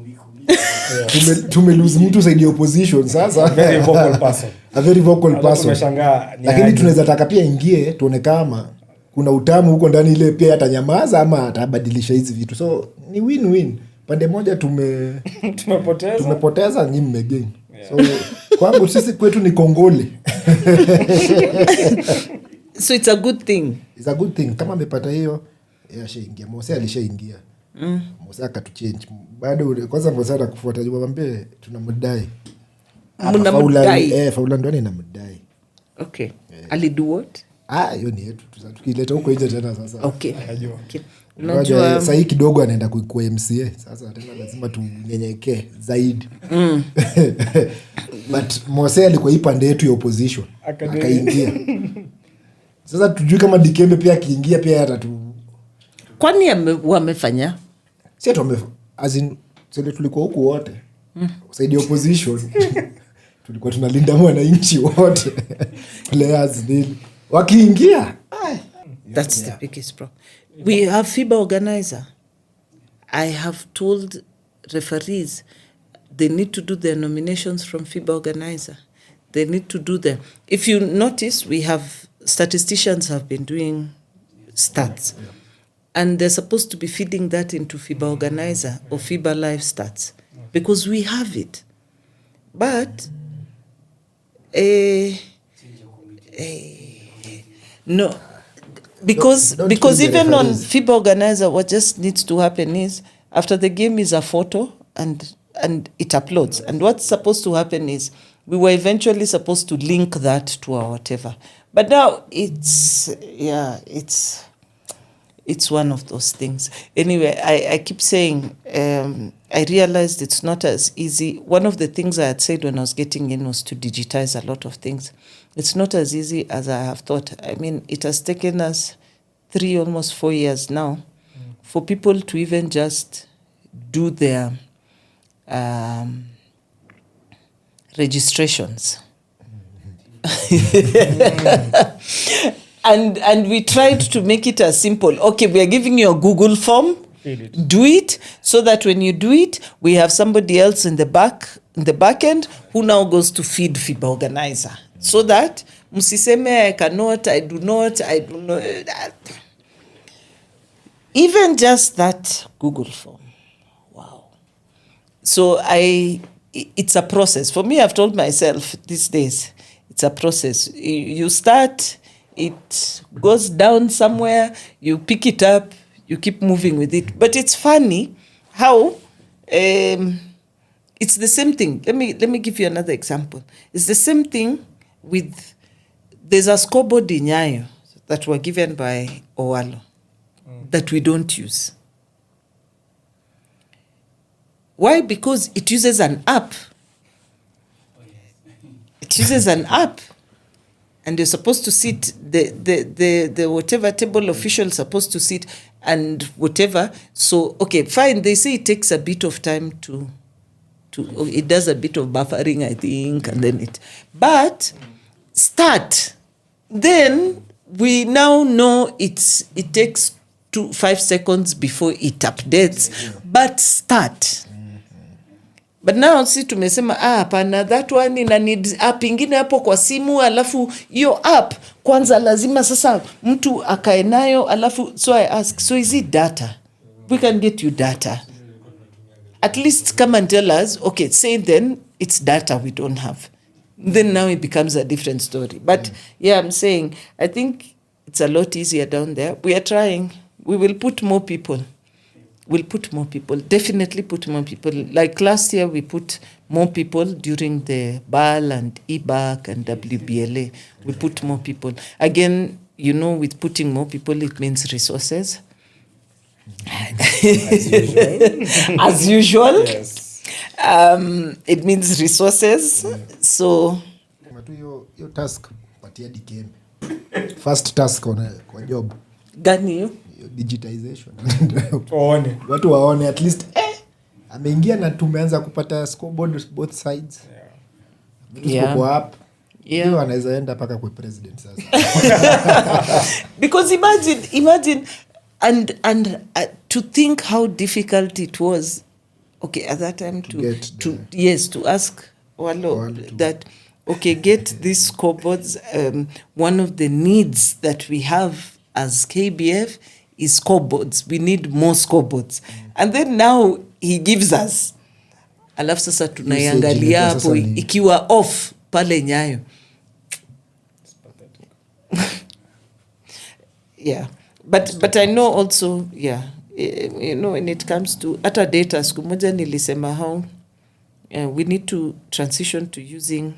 Tumelose mtu side opposition sasa. Very vocal person. A very vocal person. Tumeshangaa. Lakini tunaweza taka pia ingie tuone kama kuna utamu huko ndani ile pia atanyamaza ama atabadilisha hizi vitu. So ni win-win. Pande moja tumepoteza nyinyi mmegain. So kwangu sisi kwetu ni kongole. So it's a good thing. It's a good thing. Kama amepata hiyo ashaingia. Mose alishaingia. Mose akatuchange. Bado kwanza Mose anakufuata mwambie tunamdai. Mnamdai. Faula ndo anamdai. Okay. Alido what? Hiyo ni yetu. Tukileta huko nje tena sasa. Okay. Unajua sasa kidogo anaenda kwa MCA. Sasa tena lazima tunyenyekee zaidi. But Mose alikuwa ipande yetu ya opposition. Akaingia. Sasa tujui kama Dikembe pia akiingia pia atatu. Kwani wamefanya? Si atu as in sele tulikuwa huku wote. Side opposition. Tulikuwa tunalinda wananchi wote. Players nini. Wakiingia. That's the biggest problem. We have FIBA organizer. I have told referees they need to do their nominations from FIBA organizer. They need to do them. If you notice, we have statisticians have been doing stats. And they're supposed to be feeding that into FIBA organizer or FIBA live stats. Because we have it. But no, because even on FIBA organizer, what just needs to happen is after the game is a photo and it uploads. And what's supposed to happen is we were eventually supposed to link that to our whatever. But now it's one of those things. Anyway, I keep saying I realized it's not as easy. One of the things I had said when I was getting in was to digitize a lot of things. It's not as easy as I have thought. I mean, it has taken us 3, almost 4 years now for people to even just do their registrations. And we tried to make it as simple. Okay, we are giving you a Google form. Do it, so that when you do it, we have somebody else in the back end who now goes to feed FIBA organizer, so that msiseme I cannot, I do not. Even just that Google form. Wow. So it's a process. For me, I've told myself these days, it's a process. You start, it goes down somewhere, you pick it up, you keep moving with it. But it's funny how it's the same thing. Let me give you another example. It's the same thing with, there's a scoreboard in Nyayo that were given by Owalo that we don't use. Why? Because it uses an app. It uses an app. And you're supposed to sit, the whatever table official is supposed to sit and whatever. So, okay, fine. They say it takes a bit of time to it does a bit of buffering, I think, and then but start. Then we now know it takes 5 seconds before it updates, but start. But now si tumesema hapana, that one ina need app ingine hapo kwa simu, alafu hiyo app kwanza lazima sasa mtu akae nayo, alafu so I ask, so is it data? We can get you data. At least come and tell us, okay, say then it's data we don't have. Then now it becomes a different story. But yeah, I'm saying, I think it's a lot easier down there. We are trying. We will put more people. We'll put more people, definitely put more people. Like last year, we put more people during the BAL and EBAC and WBLA. We put more people. Again, with putting more people, it means resources. As usual. As usual. Yes. It means resources. So... Your task, patia DKM. First task kwa job. Gani hiyo? Digitization. Watu waone at least ameingia na tumeanza kupata scoreboard both sides. Kwa app. Yeah. Anaweza enda paka kwa president sasa. Because imagine and to think how difficult it was, okay, at that time to ask Walo that, okay, get these scoreboards. One of the needs that we have as KBF is scoreboards. We need more scoreboards. And then now he gives us. Alafu sasa tunaiangalia hapo ikiwa off pale Nyayo. Yeah. But I know also, yeah, when it comes to hata data, siku moja nilisema how we need to transition to using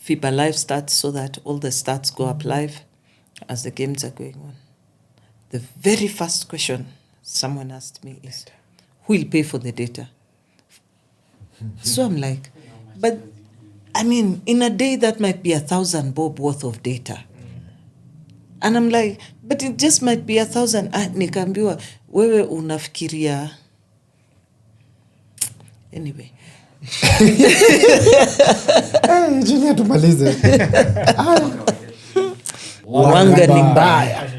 FIBA live stats so that all the stats go up live as the games are going on. The very first question someone asked me is, who will pay for the data? So I'm like, but I mean, in a day that might be 1,000 bob worth of data. And I'm like, but it just might be 1,000. Nikaambiwa, wewe unafikiria. Anyway. Julia tumalize. Wanga ni mbaya.